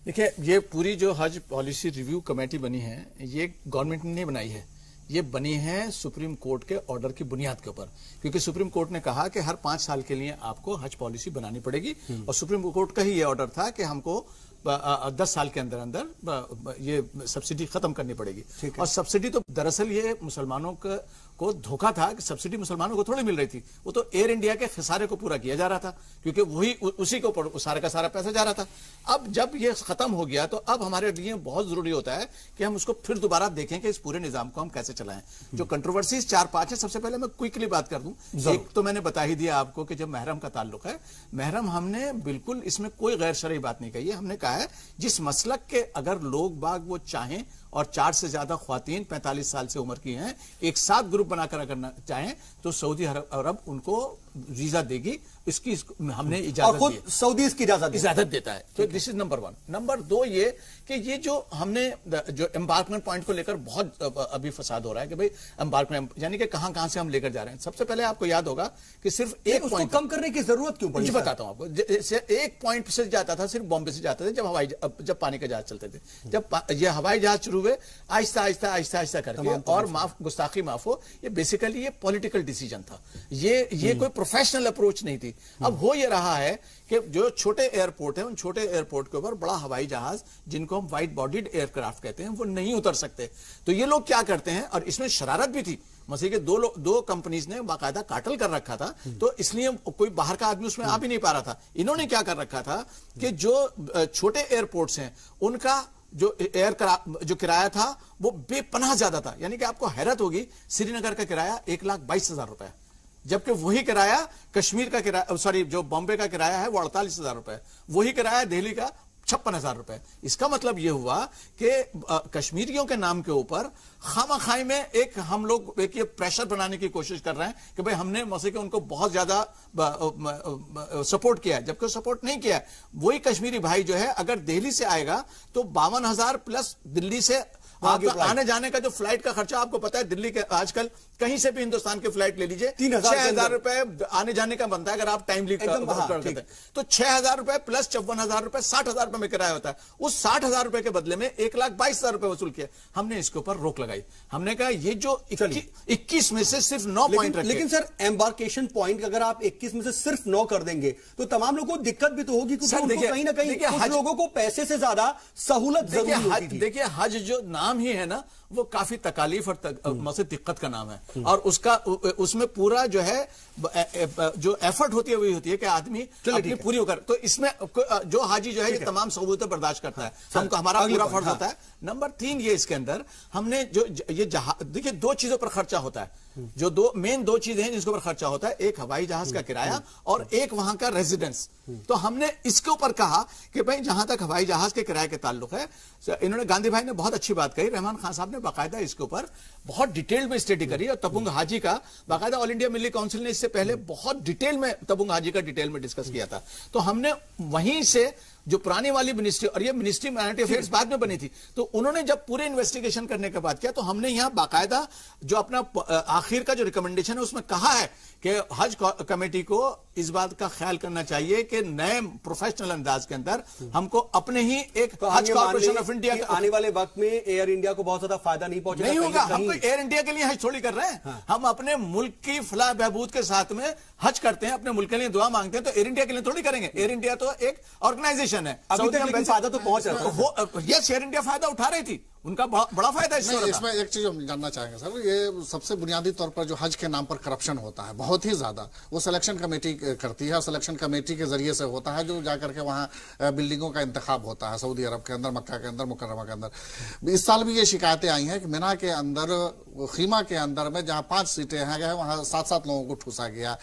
देखिए, ये पूरी जो हज पॉलिसी रिव्यू कमेटी बनी है, ये गवर्नमेंट ने नहीं बनाई है, ये बनी है सुप्रीम कोर्ट के ऑर्डर की बुनियाद के ऊपर, क्योंकि सुप्रीम कोर्ट ने कहा कि हर 5 साल के लिए आपको हज पॉलिसी बनानी पड़ेगी, और सुप्रीम कोर्ट का ही ये ऑर्डर था कि हमको 10 साल के अंदर अंदर ये सब्सिडी खत्म करनी पड़ेगी। और सब्सिडी तो दरअसल ये मुसलमानों को धोखा था कि सब्सिडी मुसलमानों को थोड़ी मिल रही थी, वो तो एयर इंडिया के खिसारे को पूरा किया जा रहा था, क्योंकि वही उसी के ऊपर सारा का सारा पैसा जा रहा था। अब जब ये खत्म हो गया तो अब हमारे लिए बहुत जरूरी होता है कि हम उसको फिर दोबारा देखें कि इस पूरे निजाम को हम कैसे चलाएं। जो कंट्रोवर्सीज 4-5 है, सबसे पहले मैं क्विकली बात कर दूं। एक तो मैंने बता ही दिया आपको कि जब महरम का ताल्लुक है, महरम हमने बिल्कुल इसमें कोई गैर शरई बात नहीं कही है। हमने कहा है जिस मसलक के अगर लोग बाग वो चाहें और 4 से ज्यादा ख्वातीन 45 साल से उम्र की हैं, एक साथ ग्रुप बनाकर करना चाहें तो सऊदी अरब उनको वीजा देगी, इसकी हमने इजाजत दी है। सऊदी इसकी इजाजत देता है। तो दिस इज नंबर 1। नंबर 2 ये कि ये जो हमने जो एम्बार्कमेंट पॉइंट को लेकर बहुत अभी फसाद हो रहा है कि भाई एम्बार्कमेंट यानी कि कहां से हम लेकर जा रहे हैं। सबसे पहले आपको याद होगा कि सिर्फ एक पॉइंट कम करने की जरूरत क्यों पड़ी? बताता हूं आपको। एक पॉइंट से जाता था, सिर्फ बॉम्बे से जाते थे जब पानी के जहाज चलते थे। जब ये हवाई जहाज शुरू हुए आहिस्ता आहिस्ता करके, और गुस्ताखी माफ हो, ये बेसिकली ये पॉलिटिकल डिसीजन था, ये कोई प्रोफेशनल अप्रोच नहीं थी। अब हो ये रहा है कि जो छोटे एयरपोर्ट है, उन छोटे एयरपोर्ट के ऊपर बड़ा हवाई जहाज जिनको हम वाइट बॉडीड एयरक्राफ्ट कहते हैं, वो नहीं उतर सकते। तो ये लोग क्या करते हैं, और इसमें शरारत भी थी, मसीह के दो कंपनीज ने बाकायदा कार्टेल कर रखा था, तो इसलिए कोई बाहर का आदमी उसमें आ भी नहीं पा रहा था। इन्होंने क्या कर रखा था कि जो छोटे एयरपोर्ट्स हैं उनका जो जो किराया था वो बेपनाह ज्यादा था। यानी कि आपको हैरत होगी, श्रीनगर का किराया 1,22,000 रुपए, जबकि वही किराया कश्मीर का किराया, सॉरी जो बॉम्बे का किराया है वो 48,000 रुपए, वही किराया दिल्ली का 56,000 रुपए। इसका मतलब यह हुआ कि कश्मीरियों के नाम के ऊपर खामाखाई में हम लोग एक ये प्रेशर बनाने की कोशिश कर रहे हैं कि भाई हमने मौसे के उनको बहुत ज्यादा सपोर्ट किया है, जबकि सपोर्ट नहीं किया है। वही कश्मीरी भाई जो है अगर दिल्ली से आएगा तो 52,000 प्लस दिल्ली से आने जाने का जो फ्लाइट का खर्चा, आपको पता है दिल्ली के आजकल कहीं से भी हिंदुस्तान की फ्लाइट ले लीजिए 6,000 रुपए आने जाने का बनता है अगर आप टाइमली करते हैं। तो 6,000 रुपए प्लस 54,000 रुपए 60,000 रुपए में किराया होता है। उस 60,000 रुपए के बदले में 1,22,000 रुपए वसूल किया। हमने इसके ऊपर रोक लगाई। हमने कहा ये जो 21 में से सिर्फ 9 पॉइंट रखे। लेकिन सर एम्बार्केशन पॉइंट अगर आप 21 में से सिर्फ 9 कर देंगे तो तमाम लोगों को दिक्कत भी तो होगी, क्योंकि कहीं ना कहीं कुछ लोगों को पैसे से ज्यादा सहूलत जरूरी होती थी। देखिए हज जो नाम ही है ना, वो काफी तकालीफ और मसद दिक्कत का नाम है, और उसमें पूरा जो है जो एफर्ट होती है वही होती है कि आदमी अपनी पूरी होकर, तो इसमें जो हाजी जो है ये तमाम सहूलतें बर्दाश्त करता है, हमको हमारा पूरा फर्ज होता है। नंबर 3 ये इसके अंदर हमने जो ये देखिए 2 चीजों पर खर्चा होता है, जो मेन दो चीजें हैं जिसके ऊपर खर्चा होता है, एक हवाई जहाज का किराया और एक वहां का रेजिडेंस। तो हमने इसके ऊपर कहा कि भाई जहां तक हवाई जहाज के किराए के ताल्लुक है, इन्होंने गांधी भाई ने बहुत अच्छी बात कही, रहमान खान साहब ने बाकायदा इसके ऊपर बहुत डिटेल में स्टडी करी, और तबुंग हाजी का बाकायदा ऑल इंडिया मिली काउंसिल ने इससे पहले बहुत डिटेल में तबुंग हाजी का डिटेल में डिस्कस किया था। तो हमने वहीं से जो पुरानी वाली मिनिस्ट्री, और ये मिनिस्ट्री माइनॉरिटी अफेयर्स बाद में बनी थी, तो उन्होंने जब पूरे इन्वेस्टिगेशन करने के बाद किया, तो हमने यहां बाकायदा जो अपना आखिर का जो रिकमेंडेशन है उसमें कहा है कि हज कमेटी को इस बात का ख्याल करना चाहिए कि नए प्रोफेशनल अंदाज के अंदर हमको अपने ही एक हज कॉर्पोरेशन ऑफ इंडिया आने वाले वक्त में एयर इंडिया को बहुत ज्यादा फायदा नहीं पहुंचेगा। नहीं होगा, हम कोई एयर इंडिया के लिए हज थोड़ी कर रहे हैं। हाँ। हम अपने मुल्क की फलाह बहबूद के साथ में हज करते हैं, अपने मुल्क के लिए दुआ मांगते हैं, तो एयर इंडिया के लिए थोड़ी करेंगे। एयर इंडिया तो एक ऑर्गेनाइजेशन है, अभी तक फायदा तो पहुंच रहा था। यस, एयर इंडिया फायदा उठा रही थी, उनका बड़ा फायदा इसमें एक चीज हम जानना चाहेंगे सर, ये सबसे बुनियादी तौर पर जो हज के नाम पर करप्शन होता है बहुत ही ज्यादा, वो सिलेक्शन कमेटी करती है, और सिलेक्शन कमेटी के जरिए से होता है, जो जाकर के वहाँ बिल्डिंगों का इंतखाब होता है सऊदी अरब के अंदर, मक्का के अंदर, मुकर्रमा के अंदर। इस साल भी ये शिकायतें आई हैं कि मिना के अंदर, खीमा के अंदर में जहाँ 5 सीटें हैं वहाँ 7-7 लोगों को ठूसा गया।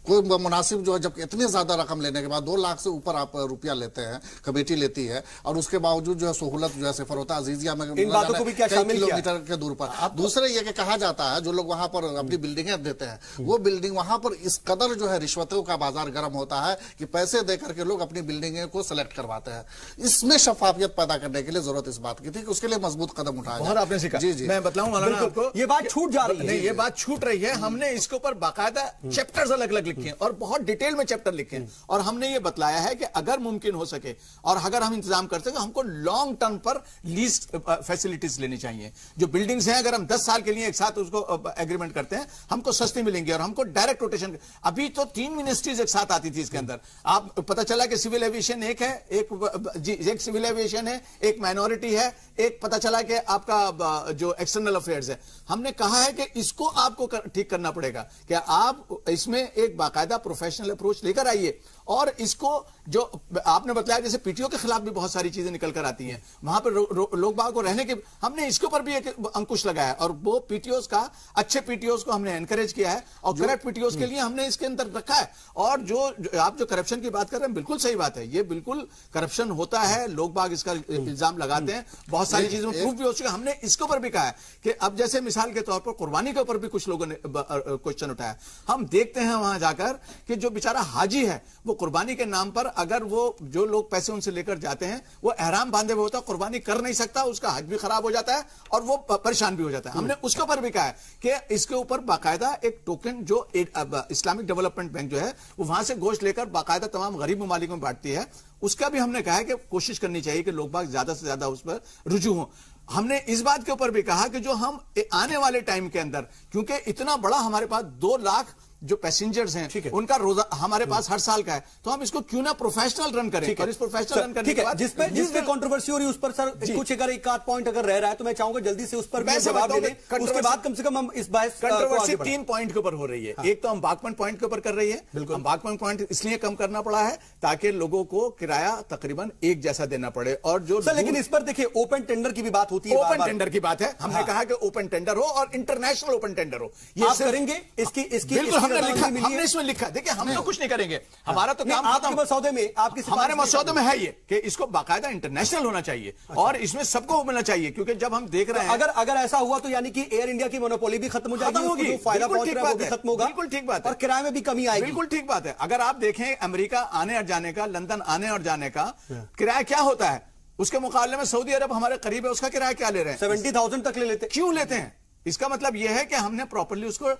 कोई मुनासिब जो है, जब इतनी ज्यादा रकम लेने के बाद 2 लाख से ऊपर आप रुपया लेते हैं, कमेटी लेती है, और उसके बावजूद जो है सहूलत जो है सफर होता है अजीजिया में इन बातों को भी क्या शामिल किया? किलोमीटर के दूर पर। दूसरे ये कि कहा जाता है जो लोग वहां पर अपनी बिल्डिंगें देते हैं, वो बिल्डिंग वहां पर इस कदर जो है रिश्वतों का बाजार गर्म होता है कि पैसे देकर के लोग अपनी बिल्डिंगें को सिलेक्ट करवाते हैं। इसमें शफाफियत पैदा करने के लिए जरूरत इस बात की थी कि उसके लिए मजबूत कदम उठाया। बहुत आपने सीखा। जी जी, मैं बताऊं मौलाना आपको, ये बात छूट जा रही है। नहीं, ये बात छूट रही है। हमने इसके ऊपर बाकायदा चैप्टर्स अलग अलग लिखे हैं और बहुत डिटेल में चैप्टर लिखे हैं, और हमने ये बतलाया है कि अगर मुमकिन हो सके और अगर हम इंतजाम कर सके, हमको लॉन्ग टर्म पर लीज फैसिलिटीज लेनी चाहिए। जो बिल्डिंग्स हैं, अगर हम 10 साल के लिए एक साथ उसको एग्रीमेंट करते हैं, हमको सस्ती मिलेंगी और हमको डायरेक्ट रोटेशन। अभी तो 3 मिनिस्ट्रीज एक साथ आती थी इसके अंदर। आप पता चला कि सिविल एविएशन एक है, एक सिविल एविएशन है, एक माइनॉरिटी है, एक पता चला कि आपका जो एक्सटर्नल अफेयर्स है। हमने कहा है कि इसको आपको ठीक करना पड़ेगा कि आप इसमें एक बाकायदा प्रोफेशनल अप्रोच लेकर आइए, और इसको जो आपने बताया जैसे पीटीओ के खिलाफ भी बहुत सारी चीजें निकल कर आती हैं, वहां पर लोग बाग को रहने के, हमने इसके ऊपर भी एक अंकुश लगाया, और वो पीटीओस का, अच्छे पीटीओस को हमने एनकरेज किया है, और करप्ट पीटीओस के लिए हमने इसके अंदर रखा है। और जो आप जो करप्शन की बात कर रहे हैं, बिल्कुल सही बात है, ये बिल्कुल करप्शन होता है, लोग बाग इसका इल्जाम लगाते हैं, बहुत सारी चीजों में प्रूफ भी हो चुका है। हमने इसके ऊपर भी कहा है कि अब जैसे मिसाल के तौर पर कुर्बानी के ऊपर भी कुछ लोगों ने क्वेश्चन उठाया। हम देखते हैं वहां जाकर कि जो बेचारा हाजी है, वो कुर्बानी के नाम पर, अगर वो जो लोग पैसे उनसे लेकर जाते हैं, वो एहराम बांधे हुए होता है, कुर्बानी कर नहीं सकता, उसका हज भी खराब हो जाता है और वो परेशान भी हो जाता है। हमने उसके ऊपर भी कहा है कि इसके ऊपर बाकायदा एक टोकन जो इस्लामिक डेवलपमेंट बैंक जो है, वो वहां से गोश्त लेकर बाकायदा तमाम गरीब ममालिकों में बांटती है, उसका भी हमने कहा है कि कोशिश करनी चाहिए कि लोग बाग ज्यादा से ज्यादा उस पर रुजू हों। हमने इस बात के ऊपर भी कहा कि जो हम आने वाले टाइम के अंदर, क्योंकि इतना बड़ा हमारे पास 2 लाख जो पैसेंजर्स हैं, उनका रोजा हमारे पास हर साल का है, तो हम इसको क्यों ना प्रोफेशनल रन करें। और इस प्रोफेशनल रन करने के बाद जिसपे कंट्रोवर्सी हो रही है उस पर सर कुछ अगर एक आध पॉइंट अगर रह रहा है, तो मैं चाहूंगा जल्दी से उस पर जवाब दे दें, उसके बाद कम से कम हम इस बहस कंट्रोवर्सी 3 पॉइंट के ऊपर हो रही है। एक तो एम्बार्कमेंट पॉइंट के ऊपर कर रही है, एम्बार्कमेंट पॉइंट इसलिए कम करना पड़ा है ताकि लोगों को किराया तकरीबन एक जैसा देना पड़े। और जो लेकिन इस पर देखिए ओपन टेंडर की भी बात होती है, ओपन टेंडर की बात है, हमने कहा कि ओपन टेंडर हो और इंटरनेशनल ओपन टेंडर हो, ये आप करेंगे। इसकी बिल्कुल हमने इसमें लिखा। देखिए हम तो कुछ नहीं करेंगे, हमारा तो काम आपके मसौदे में, आपके हमारे मसौदे में है ये कि इसको बाकायदा इंटरनेशनल होना चाहिए और इसमें सबको मिलना चाहिए, क्योंकि जब हम देख रहे हैं अगर ऐसा हुआ तो यानी कि एयर इंडिया की मोनोपोली भी खत्म हो जाएगी, जो फायदा पहुंच रहा है वो भी खत्म होगा। बिल्कुल ठीक बात है, और किराए में भी कमी आएगी। बिल्कुल ठीक बात है। अगर आप देखें अमेरिका आने और जाने का, लंदन आने और जाने का किराया क्या होता है, उसके मुकाबले में सऊदी अरब हमारे करीब है, उसका किराया क्या ले रहे हैं? 70,000 तक ले लेते। क्यों लेते हैं? इसका मतलब यह है कि हमने प्रॉपर्ली उसको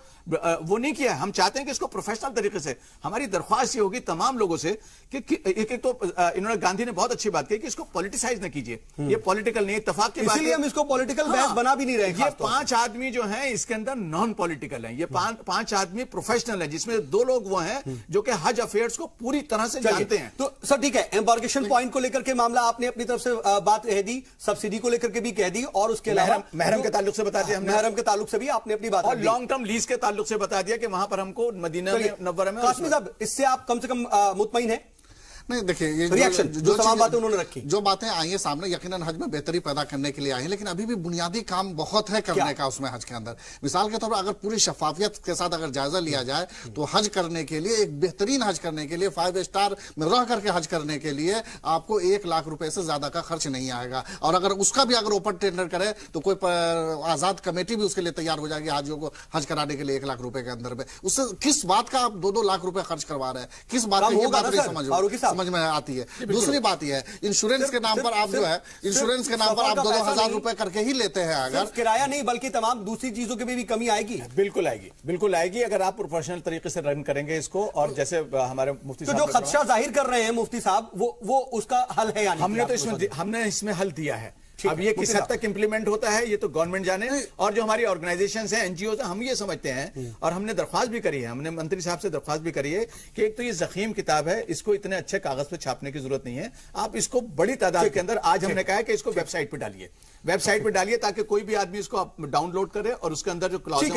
वो नहीं किया है। हम चाहते हैं कि इसको प्रोफेशनल तरीके से, हमारी दरख्वास्त ये होगी तमाम लोगों से कि एक तो इन्होंने, गांधी ने बहुत अच्छी बात की कि इसको पॉलिटिसाइज न कीजिए, ये पॉलिटिकल नहीं, इत्तेफाक की बात है, इसलिए हम इसको पॉलिटिकल बहस बना भी नहीं रहे। ये 5 आदमी जो हैं इसके अंदर नॉन पॉलिटिकल हैं, ये 5 आदमी प्रोफेशनल हैं, जिसमें 2 लोग वो हैं जो कि हज अफेयर्स को पूरी तरह से जानते हैं। तो सर ठीक है, एम्बार्केशन पॉइंट को लेकर के मामला आपने अपनी तरफ से बात कह दी, सब्सिडी को लेकर के भी कह दी, और उसके अलावा महरम के ताल्लुक से बता दिया हमने, महरम के ताल्लुक से भी आपने अपनी बात, और लॉन्ग टर्म लीज के ताल्लुक से बता दिया कि वहां पर हमको मदीना में, नव्वरा में। कासमी साहब, इससे आप कम से कम मुतमईन हैं? नहीं देखिए, ये रिएक्शन जो तमाम बातें उन्होंने रखी, जो बातें आई हैं सामने, यकीनन हज में बेहतरी पैदा करने के लिए आई हैं, लेकिन अभी भी बुनियादी काम बहुत है करने का उसमें हज के अंदर। मिसाल के तौर पर अगर पूरी शफाफियत के साथ अगर जायजा लिया जाए तो हज करने के लिए, एक बेहतरीन हज करने के लिए, 5 स्टार में रह करके हज करने के लिए आपको 1 लाख रुपए से ज्यादा का खर्च नहीं आएगा। और अगर उसका भी अगर ओपन टेंडर करे तो कोई आजाद कमेटी भी उसके लिए तैयार हो जाएगी हाजियों को हज कराने के लिए 1 लाख रुपए के अंदर में। उससे किस बात का आप 2-2 लाख रुपए खर्च करवा रहे हैं, किस बात की बात नहीं समझ समझ में आती है। दूसरी बात यह है, इंश्योरेंस के नाम पर आप जो है, इंश्योरेंस के नाम पर आप 2,000 रुपए करके ही लेते हैं। अगर किराया नहीं बल्कि तमाम दूसरी चीजों की भी कमी आएगी। बिल्कुल आएगी, बिल्कुल आएगी, अगर आप प्रोफेशनल तरीके से रन करेंगे इसको। और जैसे हमारे मुफ्ती साहब जो खदशा जाहिर कर रहे हैं मुफ्ती साहब, वो उसका हल है या नहीं? हमने इसमें हल दिया है। अब ये किस हद तक इंप्लीमेंट होता है ये तो गवर्नमेंट जाने, और जो हमारी ऑर्गेनाइजेशंस हैं, एनजीओ, हम ये समझते हैं, और हमने दरख्वास्त भी करी है, हमने मंत्री साहब से दरख्वास्त भी करी है कि एक तो ये जखीम किताब है, इसको इतने अच्छे कागज पे छापने की जरूरत नहीं है, आप इसको बड़ी तादाद के अंदर, आज हमने कहा है कि इसको वेबसाइट पे डालिए, वेबसाइट पे डालिए, ताकि कोई भी आदमी इसको डाउनलोड करे और उसके अंदर जो क्लॉज है।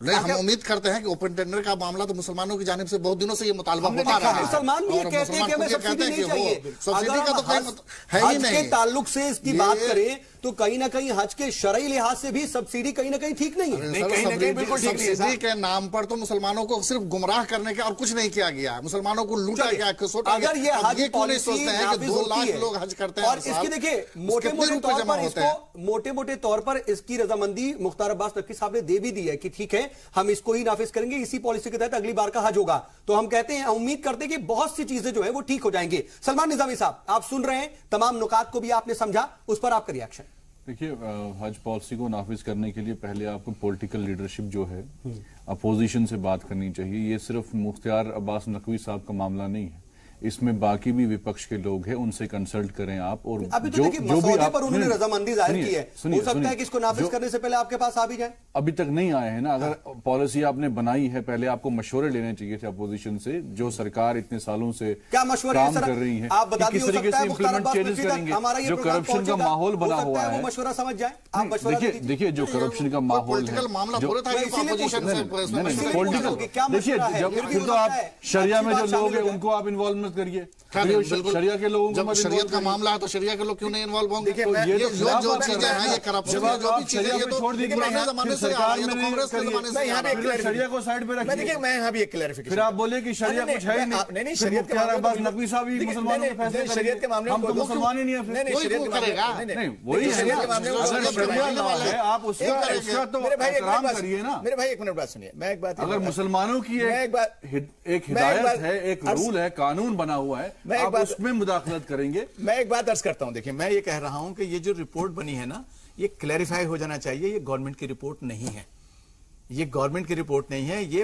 हम उम्मीद करते हैं कि ओपन टेंडर का मामला तो मुसलमानों की जानिब से बहुत दिनों से ये मुतालबा होता रहा है। मुसलमान भी कहते हैं कि हमें सब्सिडी नहीं चाहिए। सब्सिडी का तो कोई है ही नहीं। के ताल्लुक से इसकी बात करें तो कहीं ना कहीं हज के शरई लिहाज से भी सब्सिडी कहीं ना कहीं ठीक नहीं है। सब्सिडी के नाम पर तो मुसलमानों को सिर्फ गुमराह करने के और कुछ नहीं किया गया है, मुसलमानों को लूटा गया, खसोटा गया। अगर ये हज पॉलिसी सोचते हैं कि 2 लाख लोग हज करते हैं और इसकी देखिए मोटे मोटे तौर पर इसकी रजामंदी मुख्तार अब्बास नकवी साहब ने दे भी दी है कि ठीक है हम इसको ही नाफिज करेंगे, इसी पॉलिसी के तहत अगली बार का हज होगा। तो हम कहते हैं, उम्मीद करते हैं कि बहुत सी चीजें जो है वो ठीक हो जाएंगे। सलमान निजामी साहब, आप सुन रहे हैं, तमाम नुकात को भी आपने समझा, उस पर आपका रिएक्शन? देखिए, हज पॉलिसी को नाफिज करने के लिए पहले आपको पॉलिटिकल लीडरशिप जो है अपोजिशन से बात करनी चाहिए। ये सिर्फ मुख्तार अब्बास नकवी साहब का मामला नहीं है, इसमें बाकी भी विपक्ष के लोग हैं, उनसे कंसल्ट करें आप। और अभी तो जो भी आप, पर उन्होंने रजामंदी जाहिर की है, हो सकता है कि इसको नाफिज करने से पहले आपके पास आ भी जाए। अभी तक नहीं आए हैं ना। अगर पॉलिसी आपने बनाई है, पहले आपको मशवरे लेने चाहिए थे अपोजिशन से, जो सरकार इतने सालों से क्या मशवरे काम कर रही है, आप बता किस तरीके से इम्प्लीमेंट चेंजेस करेंगे। जो करप्शन का माहौल बना हुआ है, मशवरा समझ जाए आप। देखिए जो करप्शन का माहौल है, देखिए फिर तो आप शरिया में जो लोग हैं उनको आप इन्वॉल्व मत करिए। शरिया के लोगों जब शरीयत का मामला है तो शरिया के लोग क्यों नहीं इन्वॉल्व होंगे? ये जो चीजें हैं, ये करप्शन जो भी चीजें, ये तो पुराने जमाने से आ रही है, तो कांग्रेस के जमाने से। यहाँ पे शरिया को साइड पे रखिए। देखिए मैं यहाँ भी एक क्लैरिफिकेशन, फिर आप बोले कि शरिया कुछ है नहीं। नहीं, शरीयत के मामले में नकवी साहब ही मुसलमानों के फैसले, शरीयत के मामले में हम तो मुसलमान ही नहीं है। नहीं, शरीयत करेगा नहीं, वही शरीयत के मामले में अगर शरिया लॉ है, आप उसका तो एहतराम करिए ना। मेरे भाई एक मिनट बात सुनिए, मैं एक बात, अगर मुसलमानों की एक हिदायत है, एक रूल है, कानून बना हुआ है, आप उसमें मुदाखलत करेंगे। मैं एक बात अर्ज करता हूं, देखिए मैं ये कह रहा हूं कि ये जो रिपोर्ट बनी है ना, ये क्लैरिफाई हो जाना चाहिए, ये गवर्नमेंट की रिपोर्ट नहीं है, ये गवर्नमेंट की रिपोर्ट नहीं है, ये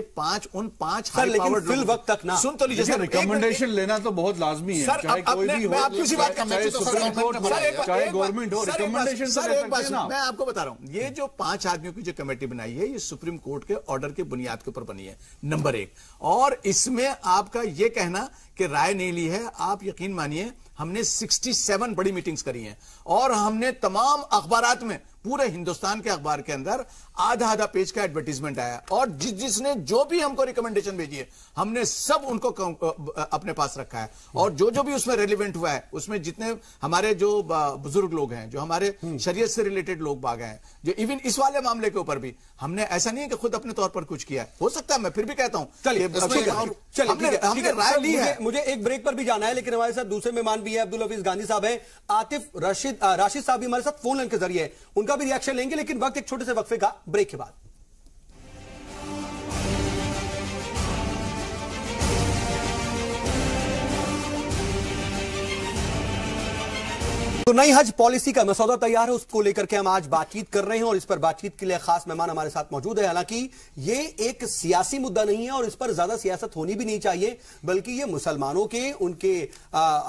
उन पांच हाई पावर्ड फिल वक्त तक ना सुन तो लीजिए सर, रिकमेंडेशन लेना तो बहुत लाजमी है, चाहे कोई भी हो, चाहे सुप्रीम कोर्ट हो, चाहे गवर्नमेंट हो, रिकमेंडेशन सर एक बात मैं आपको बता रहा हूं, ये जो 5 आदमियों की जो कमेटी बनाई है, ये सुप्रीम कोर्ट के ऑर्डर के बुनियाद के ऊपर बनी है, नंबर 1। और इसमें आपका ये कहना कि राय नहीं ली है, आप यकीन मानिए हमने 67 बड़ी मीटिंग्स करी हैं और हमने तमाम अखबारात में, पूरे हिंदुस्तान के अखबार के अंदर आधा पेज का एडवर्टीजमेंट आया, और जिसने जो भी हमको रिकमेंडेशन भेजी है हमने सब उनको अपने पास रखा है, और जो भी उसमें रेलिवेंट हुआ है, उसमें जितने हमारे जो बुजुर्ग लोग हैं, जो हमारे शरीयत से रिलेटेड लोग बाग हैं, जो इवन इस वाले मामले के ऊपर भी हमने, ऐसा नहीं है कि खुद अपने तौर पर कुछ किया है, हो सकता है, मैं फिर भी कहता हूं हमने राय ली है। मुझे एक ब्रेक पर भी जाना है, लेकिन हमारे साथ दूसरे मेहमान भी है, अब्दुल हफीज गांधी साहब है, आतिफ राशिद साहब भी हमारे साथ फोन लाइन के जरिए, उनका भी रिएक्शन लेंगे, लेकिन वक्त एक छोटे से वक्फे का, ब्रेक के बाद। तो नई हज पॉलिसी का मसौदा तैयार है, उसको लेकर के हम आज बातचीत कर रहे हैं, और इस पर बातचीत के लिए खास मेहमान हमारे साथ मौजूद है। हालांकि ये एक सियासी मुद्दा नहीं है और इस पर ज्यादा सियासत होनी भी नहीं चाहिए, बल्कि ये मुसलमानों के उनके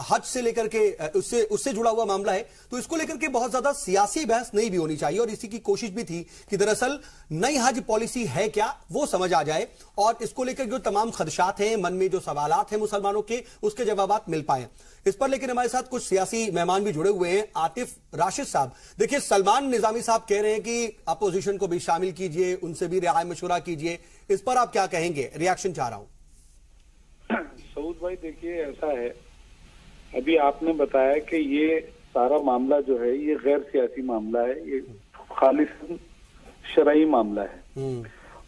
हज से लेकर के उससे जुड़ा हुआ मामला है, तो इसको लेकर के बहुत ज्यादा सियासी बहस नहीं भी होनी चाहिए। और इसी की कोशिश भी थी कि दरअसल नई हज पॉलिसी है क्या, वो समझ आ जाए, और इसको लेकर जो तमाम खदशात हैं, मन में जो सवालात हैं मुसलमानों के, उसके जवाब मिल पाए इस पर। लेकिन हमारे साथ कुछ सियासी मेहमान भी जुड़े हुए हैं। आतिफ राशिद साहब, देखिए सलमान निजामी साहब कह रहे हैं कि अपोजिशन को भी शामिल कीजिए, उनसे भी राय मशवरा कीजिए, इस पर आप क्या कहेंगे? रिएक्शन चाह रहा हूं। सऊद भाई देखिए ऐसा है, अभी आपने बताया कि ये सारा मामला जो है ये गैर सियासी मामला है, ये खालिस शरई मामला है,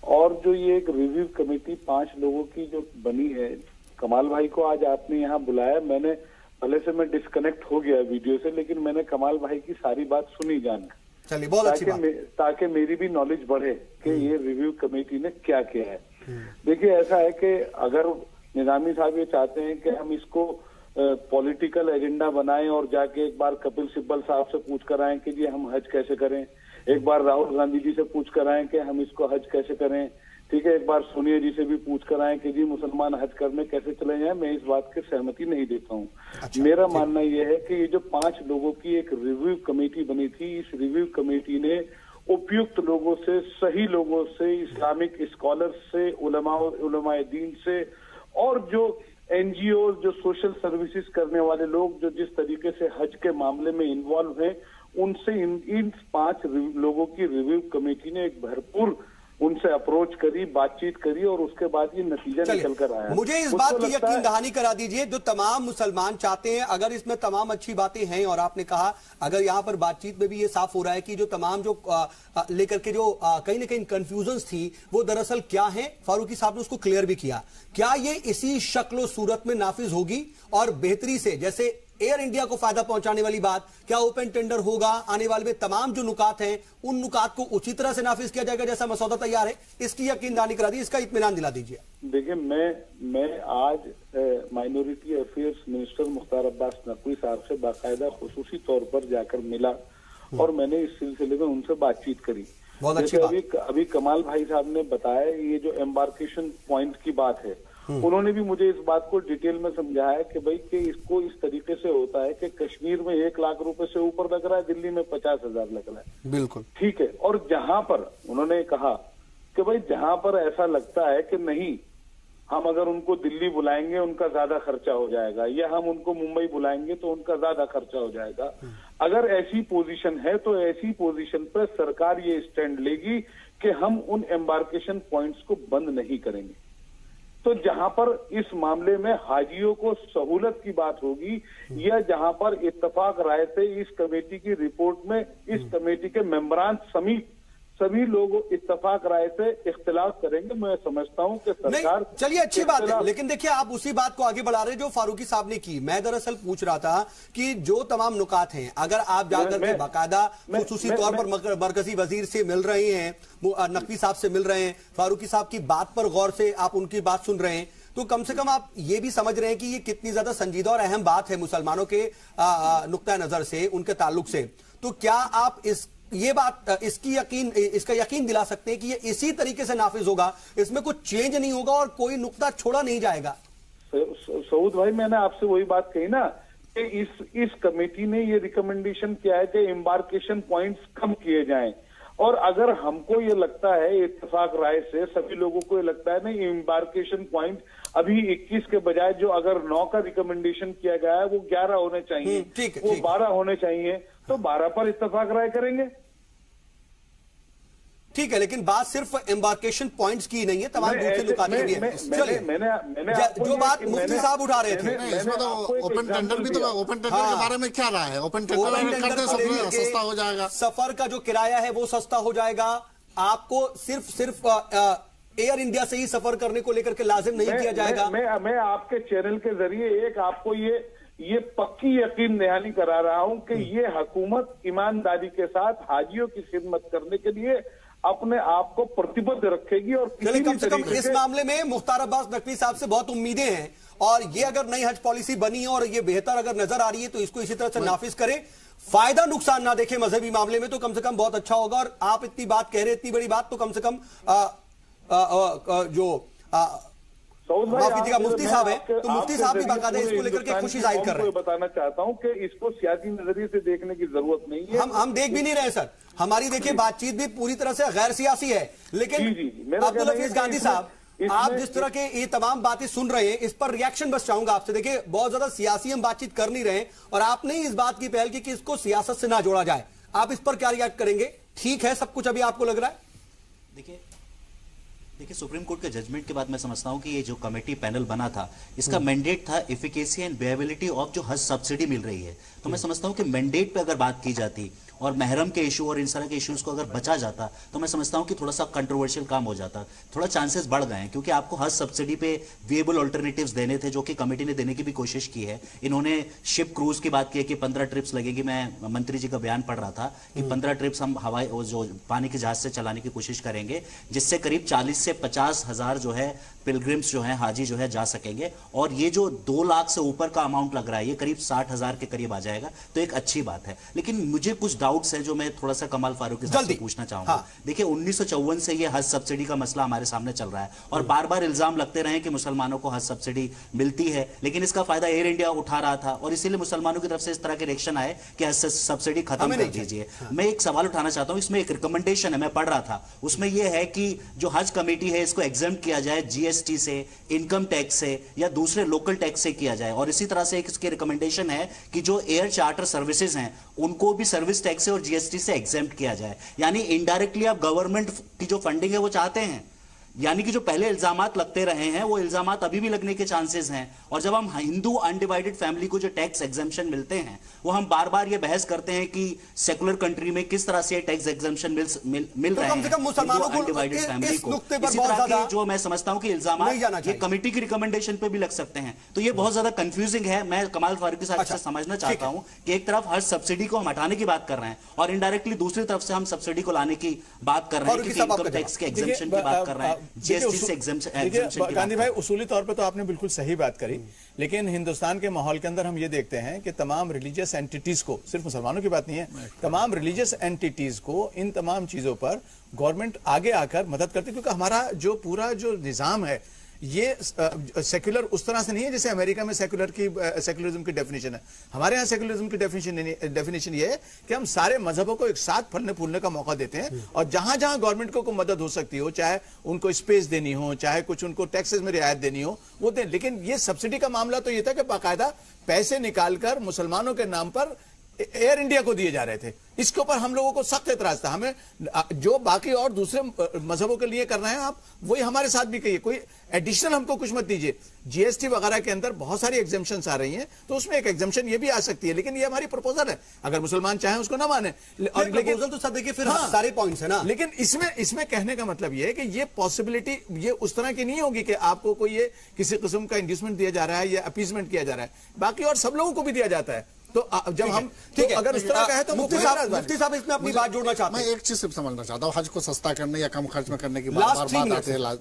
और जो ये एक रिव्यू कमेटी 5 लोगों की जो बनी है, कमाल भाई को आज आपने यहाँ बुलाया, मैंने पहले से मैं डिस्कनेक्ट हो गया वीडियो से, लेकिन मैंने कमाल भाई की सारी बात सुनी जान, चलिए बहुत अच्छी बात, ताकि मेरी भी नॉलेज बढ़े कि ये रिव्यू कमेटी ने क्या किया है। देखिए ऐसा है कि अगर निजामी साहब ये चाहते हैं कि हम इसको पॉलिटिकल एजेंडा बनाएं और जाके एक बार कपिल सिब्बल साहब से पूछ कर आए कि जी हम हज कैसे करें, एक बार राहुल गांधी जी से पूछ कर आए कि हम इसको हज कैसे करें, ठीक है, एक बार सोनिया जी से भी पूछ कर आए कि जी मुसलमान हज करने कैसे चले जाएं। मैं इस बात की सहमति नहीं देता हूँ। अच्छा, मेरा मानना यह है कि ये जो 5 लोगों की एक रिव्यू कमेटी बनी थी, इस रिव्यू कमेटी ने उपयुक्त लोगों से, सही लोगों से, इस्लामिक स्कॉलर्स से, उलमाए दीन से और जो एनजीओ, जो सोशल सर्विसेज करने वाले लोग जो जिस तरीके से हज के मामले में इन्वॉल्व हैं, उनसे इन 5 लोगों की रिव्यू कमेटी ने एक भरपूर उनसे अप्रोच करी, बातचीत करी और उसके बाद ये नतीजा निकल कर आया। मुझे इस बात की यकीन दहानी करा दीजिए, जो तमाम मुसलमान चाहते हैं, अगर इसमें तमाम अच्छी बातें हैं और आपने कहा अगर यहां पर बातचीत में भी ये साफ हो रहा है कि जो तमाम जो लेकर के जो कहीं ना कहीं कंफ्यूजन थी वो दरअसल क्या है, फारूकी साहब ने उसको क्लियर भी किया। क्या ये इसी शक्ल सूरत में नाफिज होगी और बेहतरी से, जैसे एयर इंडिया को फायदा पहुंचाने वाली बात, क्या ओपन टेंडर होगा, आने वाले में तमाम जो नुकात हैं उन नुकात को उसी तरह से नाफिज किया जाएगा जैसा मसौदा तैयार है? इसकी यकीन दहानी करा दी, इसका इत्मीनान दिला दीजिए। देखिए, मैं आज minority affairs minister Mukhtar Abbas Naqvi साहब से बाकायदा खुसूसी तौर पर जाकर मिला और मैंने इस सिलसिले में उनसे बातचीत करी। जैसे अभी कमाल भाई साहब ने बताया, ये जो एम्बार्केशन पॉइंट की बात है, उन्होंने भी मुझे इस बात को डिटेल में समझाया कि भाई कि इसको इस तरीके से होता है कि कश्मीर में 1 लाख रुपए से ऊपर लग रहा है, दिल्ली में 50,000 लग रहा है। बिल्कुल ठीक है। और जहां पर उन्होंने कहा कि भाई जहां पर ऐसा लगता है कि नहीं, हम अगर उनको दिल्ली बुलाएंगे उनका ज्यादा खर्चा हो जाएगा, या हम उनको मुंबई बुलाएंगे तो उनका ज्यादा खर्चा हो जाएगा, अगर ऐसी पोजीशन है तो ऐसी पोजीशन पर सरकार ये स्टैंड लेगी कि हम उन एम्बार्केशन पॉइंट्स को बंद नहीं करेंगे। तो जहां पर इस मामले में हाजियों को सहूलत की बात होगी या जहां पर इत्तेफाक राय से इस कमेटी की रिपोर्ट में इस कमेटी के मेंबरान समेत सभी लोग इत्तेफाक राय से इख्तिलाफ करेंगे, मैं समझता हूं कि सरकार। चलिए, अच्छी बात है, लेकिन देखिए आप उसी बात को आगे बढ़ा रहे जो फारूकी साहब ने की। मैं दरअसल पूछ रहा था कि जो तमाम नुकात हैं, अगर आप जाकर के बाकायदा खुसूसी तौर पर मरकजी वजीर से मिल रहे हैं, नकवी साहब से मिल रहे हैं, फारूकी साहब की बात पर गौर से आप उनकी बात सुन रहे हैं, तो कम से कम आप ये भी समझ रहे हैं कि ये कितनी ज्यादा संजीदा और अहम बात है मुसलमानों के नुक्ता नजर से, उनके ताल्लुक से। तो क्या आप इसका यकीन दिला सकते हैं कि ये इसी तरीके से नाफिज होगा, इसमें कुछ चेंज नहीं होगा और कोई नुक्ता छोड़ा नहीं जाएगा? सऊद भाई, मैंने आपसे वही बात कही ना कि इस कमेटी ने ये रिकमेंडेशन किया है कि एम्बार्केशन पॉइंट्स कम किए जाएं, और अगर हमको ये लगता है इत्तेफाक राय से सभी लोगों को ये लगता है नहीं, एम्बार्केशन पॉइंट अभी 21 के बजाय जो अगर 9 का रिकमेंडेशन किया गया है वो 11 होने चाहिए, वो 12 होने चाहिए, तो 12 पर इत्तेफाक राय करेंगे। ठीक है, लेकिन बात सिर्फ एम्बार्केशन पॉइंट्स की नहीं है, तमाम दूसरे नुकातें भी हैं। चलिए, मैंने जो बात मुफ्ती साहब उठा रहे थे, इसमें तो ओपन टेंडर भी, तो ओपन टेंडर के बारे में क्या राय है? ओपन टेंडर सस्ता हो जाएगा, सफर का जो किराया है वो सस्ता हो जाएगा, आपको सिर्फ एयर इंडिया से ही सफर करने को लेकर के लाजिम नहीं किया जाएगा। मैं आपके चैनल के जरिए एक आपको ये पक्की यकीन दहानी करा रहा हूं कि ये हुकूमत ईमानदारी के साथ हाजियों की खिदमत करने के लिए अपने आप को प्रतिबद्ध रखेगी। और कम से कम इस मामले में मुख्तार अब्बास नकवी साहब से बहुत उम्मीदें हैं, और ये अगर नई हज पॉलिसी बनी है और ये बेहतर अगर नजर आ रही है तो इसको इसी तरह से नाफिज करें, फायदा नुकसान ना देखे मजहबी मामले में, तो कम से कम बहुत अच्छा होगा। और आप इतनी बात कह रहे, इतनी बड़ी बात, तो कम से कम मुफ्ती साहब है, तो मुफ्ती साहब भी बाकायदा इसको लेकर के खुशी जाहिर कर रहे हैं। बताना चाहता हूं कि इसको सियासी नजरिए से देखने की जरूरत नहीं है। हम देख भी नहीं रहे सर, हमारी देखिए बातचीत भी पूरी तरह से गैर सियासी है। लेकिन अब्दुल हफीज गांधी साहब, आप जिस तरह के ये तमाम बातें सुन रहे हैं, इस पर रिएक्शन बस चाहूंगा आपसे। देखिए, बहुत ज्यादा सियासी हम बातचीत कर नहीं रहे, और आपने इस बात की पहल की कि इसको सियासत से ना जोड़ा जाए, आप इस पर क्या रिएक्ट करेंगे? ठीक है सब कुछ अभी आपको लग रहा है? देखिए, सुप्रीम कोर्ट के जजमेंट के बाद मैं समझता हूं कि ये जो कमेटी पैनल बना था, इसका मैंडेट था एफिकेसी एंड वेएबिलिटी ऑफ जो हज सब्सिडी मिल रही है। तो मैं समझता हूं कि मैंडेट पे अगर बात की जाती और महरम के इशू और इन सारे के इश्यूज को अगर बचा जाता, तो मैं समझता हूं कि थोड़ा सा कंट्रोवर्शियल काम हो जाता, थोड़ा चांसेस बढ़ गए हैं, क्योंकि आपको हज सब्सिडी पे वेएबल ऑल्टरनेटिव्स देने थे, जो कि कमेटी ने देने की भी कोशिश की है। इन्होंने शिप क्रूज की बात की है कि 15 ट्रिप्स लगेगी। मैं मंत्री जी का बयान पढ़ रहा था कि 15 ट्रिप्स हम हवाई जो पानी के जहाज से चलाने की कोशिश करेंगे, जिससे करीब 40 से 50,000 जो है पिलग्रिम्स जो है, हाजी जो है जा सकेंगे। और ये जो 2 लाख से ऊपर का अमाउंट लग रहा है, ये करीब 60,000 के करीब आ जाएगा, तो एक अच्छी बात है। लेकिन मुझे कुछ डाउट्स है जो मैं थोड़ा सा कमाल फारूकी साहब से पूछना चाहूंगा। हाँ। देखिए 1954 से ये हज सब्सिडी का मसला हमारे सामने चल रहा है और बार बार इल्जाम लगते रहे कि मुसलमानों को हज सब्सिडी मिलती है, लेकिन इसका फायदा एयर इंडिया उठा रहा था और इसीलिए मुसलमानों की तरफ से इस तरह के रिएक्शन आए कि हज सब्सिडी खत्म कर दीजिए। मैं एक सवाल उठाना चाहता हूं, इसमें एक रिकमेंडेशन है, मैं पढ़ रहा था, उसमें यह है कि जो हज कमेटी है इसको एग्जेम्प्ट किया जाए जीएसटी से, इनकम टैक्स से या दूसरे लोकल टैक्स से किया जाए। और इसी तरह से एक इसकी रिकमेंडेशन है कि जो एयर चार्टर सर्विसेज हैं उनको भी सर्विस टैक्स से और जीएसटी से एग्जेम्प्ट किया जाए। यानी इनडायरेक्टली आप गवर्नमेंट की जो फंडिंग है वो चाहते हैं। यानी कि जो पहले इल्जामात लगते रहे हैं वो इल्जामात अभी भी लगने के चांसेस हैं। और जब हम हिंदू अनडिवाइडेड फैमिली को जो टैक्स एग्जेम्पशन मिलते हैं वो हम बार बार ये बहस करते हैं कि सेकुलर कंट्री में किस तरह से टैक्स एग्जेम्पशन मिल रहे हैं अनडिवाइडेड फैमिली को। इसी तरह के जो मैं समझता हूं कि इल्जामात ये कमेटी की रिकमेंडेशन पे भी लग सकते हैं। तो ये बहुत ज्यादा कंफ्यूजिंग है। मैं कमाल फारूकी साहब से समझना चाहता हूं कि एक तरफ हर सब्सिडी को हम हटाने की बात कर रहे हैं और इनडायरेक्टली दूसरी तरफ से हम सब्सिडी को लाने की बात कर रहे हैं, क्योंकि इनकम टैक्स के एग्जेम्पशन की बात कर रहे हैं, जीएसटी से एग्जेम्पशन। गांधी भाई उसूली तौर पे तो आपने बिल्कुल सही बात करी, लेकिन हिंदुस्तान के माहौल के अंदर हम ये देखते हैं कि तमाम रिलीजियस एंटिटीज को, सिर्फ मुसलमानों की बात नहीं है, तमाम रिलीजियस एंटिटीज को इन तमाम चीजों पर गवर्नमेंट आगे आकर मदद करती है, क्योंकि हमारा जो पूरा जो निजाम है ये सेक्युलर उस तरह से नहीं है जैसे अमेरिका में सेक्युलरिज्म की डेफिनेशन है। हमारे यहाँ सेक्युलरिज्म की डेफिनेशन ये है कि हम सारे मजहबों को एक साथ फलने फूलने का मौका देते हैं और जहां जहां गवर्नमेंट को मदद हो सकती हो, चाहे उनको स्पेस देनी हो, चाहे कुछ उनको टैक्सेस में रियायत देनी हो, वो दें। लेकिन ये सब्सिडी का मामला तो ये था कि बाकायदा पैसे निकालकर मुसलमानों के नाम पर एयर इंडिया को दिए जा रहे थे। इसके ऊपर हम लोगों को सख्त एतराज था। हमें जो बाकी और दूसरे मजहबों के लिए कर रहे हैं आप वही हमारे साथ भी कहिए, कोई एडिशनल हमको कुछ मत दीजिए। जीएसटी वगैरह के अंदर बहुत सारी एग्जेम्पशंस आ रही हैं, तो उसमें एक एग्जेम्पशन ये भी आ सकती है, लेकिन ये हमारी प्रपोजल है, अगर मुसलमान चाहें उसको ना माने। और प्रपोजल तो सब देखिए फिर सारे पॉइंट्स है ना, लेकिन इसमें कहने का मतलब ये है कि ये पॉसिबिलिटी ये उस तरह की नहीं होगी कि आपको कोई ये किसी किस्म का इंड्यूसमेंट दिया जा रहा है या अपीजमेंट किया जा रहा है, बाकी और सब लोगों को भी दिया जाता है। तो जब हम ठीक है अगर उस तरह का है तो मुफ्ती साहब इसमें अपनी बात जोड़ना चाहते हैं। मैं एक चीज सिर्फ समझना चाहता हूँ, हज को सस्ता करने या कम खर्च में करने की बात आती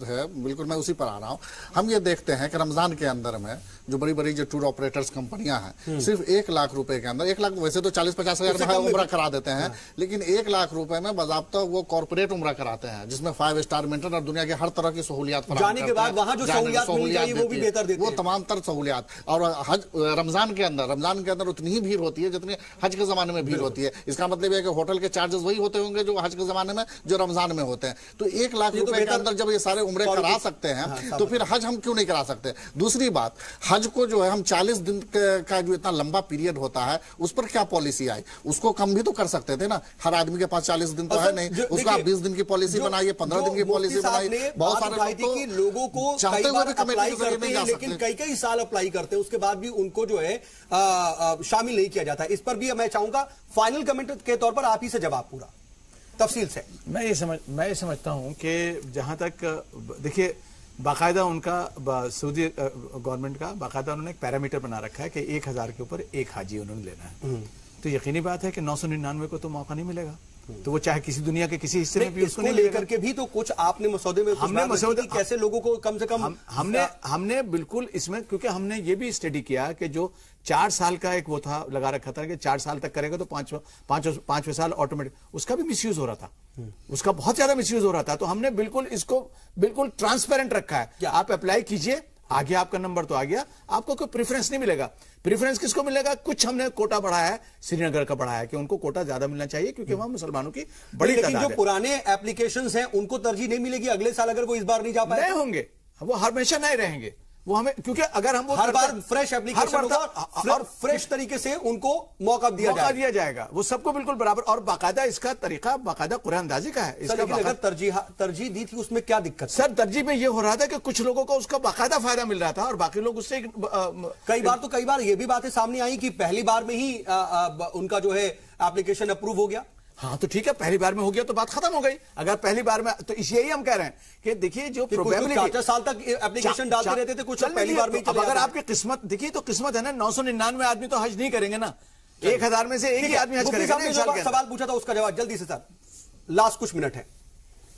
है, बिल्कुल मैं उसी पर आ रहा हूँ। हम ये देखते हैं कि रमजान के अंदर में जो बड़ी बड़ी जो टूर ऑपरेटर्स कंपनियां हैं सिर्फ 1 लाख रुपए के अंदर, 1 लाख वैसे तो 40-50 हजार में उम्रा करा देते हैं, लेकिन 1 लाख रुपए में बाज़ाब्ता वो कॉर्पोरेट उम्रा कराते हैं जिसमें 5 स्टार मेंटेन और दुनिया के हर तरह की सहूलियात जाने के बाद वहां जो सहूलियात वो भी बेहतर देते हैं, वो तमाम तर सहूलियात। और हज रमजान के अंदर उतनी ही भीड़ होती है जितनी हज के जमाने में भीड़ होती है। इसका मतलब है कि होटल के चार्जेस वही होते होंगे जो हज के जमाने में जो रमजान में होते हैं। तो 1 लाख रुपए के अंदर जब ये सारे उम्रे करा सकते हैं तो फिर हज हम क्यों नहीं करा सकते। दूसरी बात, हज को जो है हम 40 दिन का जो इतना लंबा पीरियड होता है उस पर क्या पॉलिसी आई, उसको कम भी तो कर सकते थे ना। हर आदमी के पास 40 दिन तो है नहीं, उसको आप 20 दिन की पॉलिसी बनाइए, 15 दिन की पॉलिसी बनाइए। बहुत सारे लोगों को चाहते हुए भी कमेटी नहीं जा सकते, लेकिन कई साल अप्लाई करते हैं, उसके बाद भी उनको जो है शामिल नहीं किया जाता। इस पर भी मैं चाहूंगा फाइनल कमेंट के तौर पर आप ही से जवाब पूरा तफसील से। मैं ये समझता हूं कि जहां तक देखिए बाकायदा उनका सऊदी गवर्नमेंट का बाकायदा उन्होंने एक पैरामीटर बना रखा है कि 1000 के ऊपर 1 हाजी उन्होंने लेना है। तो यकीनी बात है कि 999 को तो मौका नहीं मिलेगा, तो वो चाहे किसी दुनिया के किसी हिस्से में भी उसको नहीं लेकर के भी तो कुछ आपने मसौदे में हमने मसौदे कैसे लोगों को कम से कम हमने बिल्कुल इसमें, क्योंकि हमने ये भी स्टडी किया कि जो 4 साल का एक वो था लगा रखा था कि 4 साल तक करेगा तो 5वें साल ऑटोमेटिक, उसका भी मिसयूज हो रहा था, उसका बहुत ज्यादा मिसयूज हो रहा था। तो हमने बिल्कुल इसको बिल्कुल ट्रांसपेरेंट रखा है, आप अप्लाई कीजिए, आगे आपका नंबर तो आ गया, आपको कोई प्रेफरेंस नहीं मिलेगा। प्रेफरेंस किसको मिलेगा, कुछ हमने कोटा बढ़ाया है, श्रीनगर का बढ़ाया है कि उनको कोटा ज्यादा मिलना चाहिए क्योंकि वहां मुसलमानों की बड़ी तादाद है। जो पुराने एप्लीकेशंस हैं उनको तरजीह नहीं मिलेगी अगले साल अगर वो इस बार नहीं जा पाए, नहीं होंगे, वो हमेशा नहीं रहेंगे वो हमें, क्योंकि अगर हम हर बार फ्रेश एप्लीकेशन होगा और फ्रेश तरीके से उनको मौका दिया जाएगा, वो सबको बिल्कुल बराबर। और बाकायदा इसका तरीका बाकायदा कुरान अंदाजी का है। इसका अगर तरजीह दी थी उसमें क्या दिक्कत? सर तरजीह में ये हो रहा था कि कुछ लोगों को उसका बाकायदा फायदा मिल रहा था और बाकी लोग उससे कई बार ये भी बातें सामने आई कि पहली बार में ही उनका जो है एप्लीकेशन अप्रूव हो गया। हाँ तो ठीक है, पहली बार में हो गया तो बात खत्म हो गई। अगर पहली बार में, तो यही हम कह रहे हैं कि देखिए जो प्रोबेबिलिटी 4 साल तक एप्लीकेशन डालते रहते थे, कुछ पहली बार में चले। अगर आपकी किस्मत देखिए तो किस्मत है ना, 999 आदमी तो हज नहीं करेंगे ना, 1000 में से एक ही आदमी हज करेगा। सवाल पूछा था उसका जवाब जल्दी से सर, लास्ट कुछ मिनट है।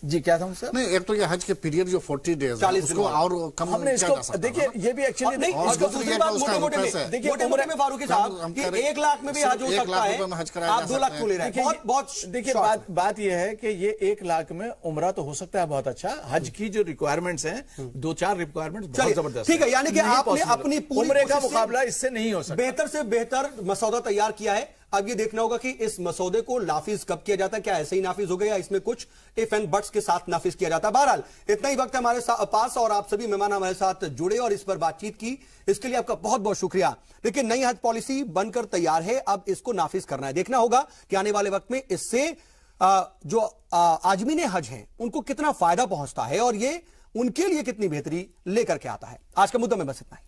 जी क्या था मुझसे? नहीं, एक तो ये हज के पीरियड जो 40 डेज 40 उसको और कम हमने किया जा इसको सकता देखिए, है। ये भी एक्चुअली नहीं, और इसको दूसरी दूसरी एक बात उसका मोटे-मोटे में, रुपए से। देखिए मोटे-मोटे में फारूकी साहब कि 1 लाख में भी हज हो 1 सकता लाख है, रुपए में हज कराया आप जा 2 लाख सकता क्यों ले रहे हैं? बहुत बहुत देखिए बात यह है कि ये 1 लाख में उम्रा तो हो सकता है बहुत अच्छा, हज की जो रिक्वायरमेंट्स हैं 2-4 रिक्वायरमेंट्स बहुत जबरदस्त ठीक है, यानी कि आपने अपनी पूरी उम्रे का कोशिश से मुकाबला इससे नहीं हो सकता। बेहतर से बेहतर मसौदा तैयार किया है। अब ये देखना होगा कि इस मसौदे को नाफिज कब किया जाता है, क्या ऐसे ही नाफिज हो गया या इसमें कुछ इफ एंड बट्स के साथ नाफिज किया जाता है। बहरहाल इतना ही वक्त है हमारे पास और आप सभी मेहमान हमारे साथ जुड़े और इस पर बातचीत की, इसके लिए आपका बहुत बहुत शुक्रिया। लेकिन नई हज पॉलिसी बनकर तैयार है, अब इसको नाफिज करना है। देखना होगा कि आने वाले वक्त में इससे जो आजमीन हज हैं उनको कितना फायदा पहुंचता है और ये उनके लिए कितनी बेहतरी लेकर के आता है। आज का मुद्दा में बस इतना ही।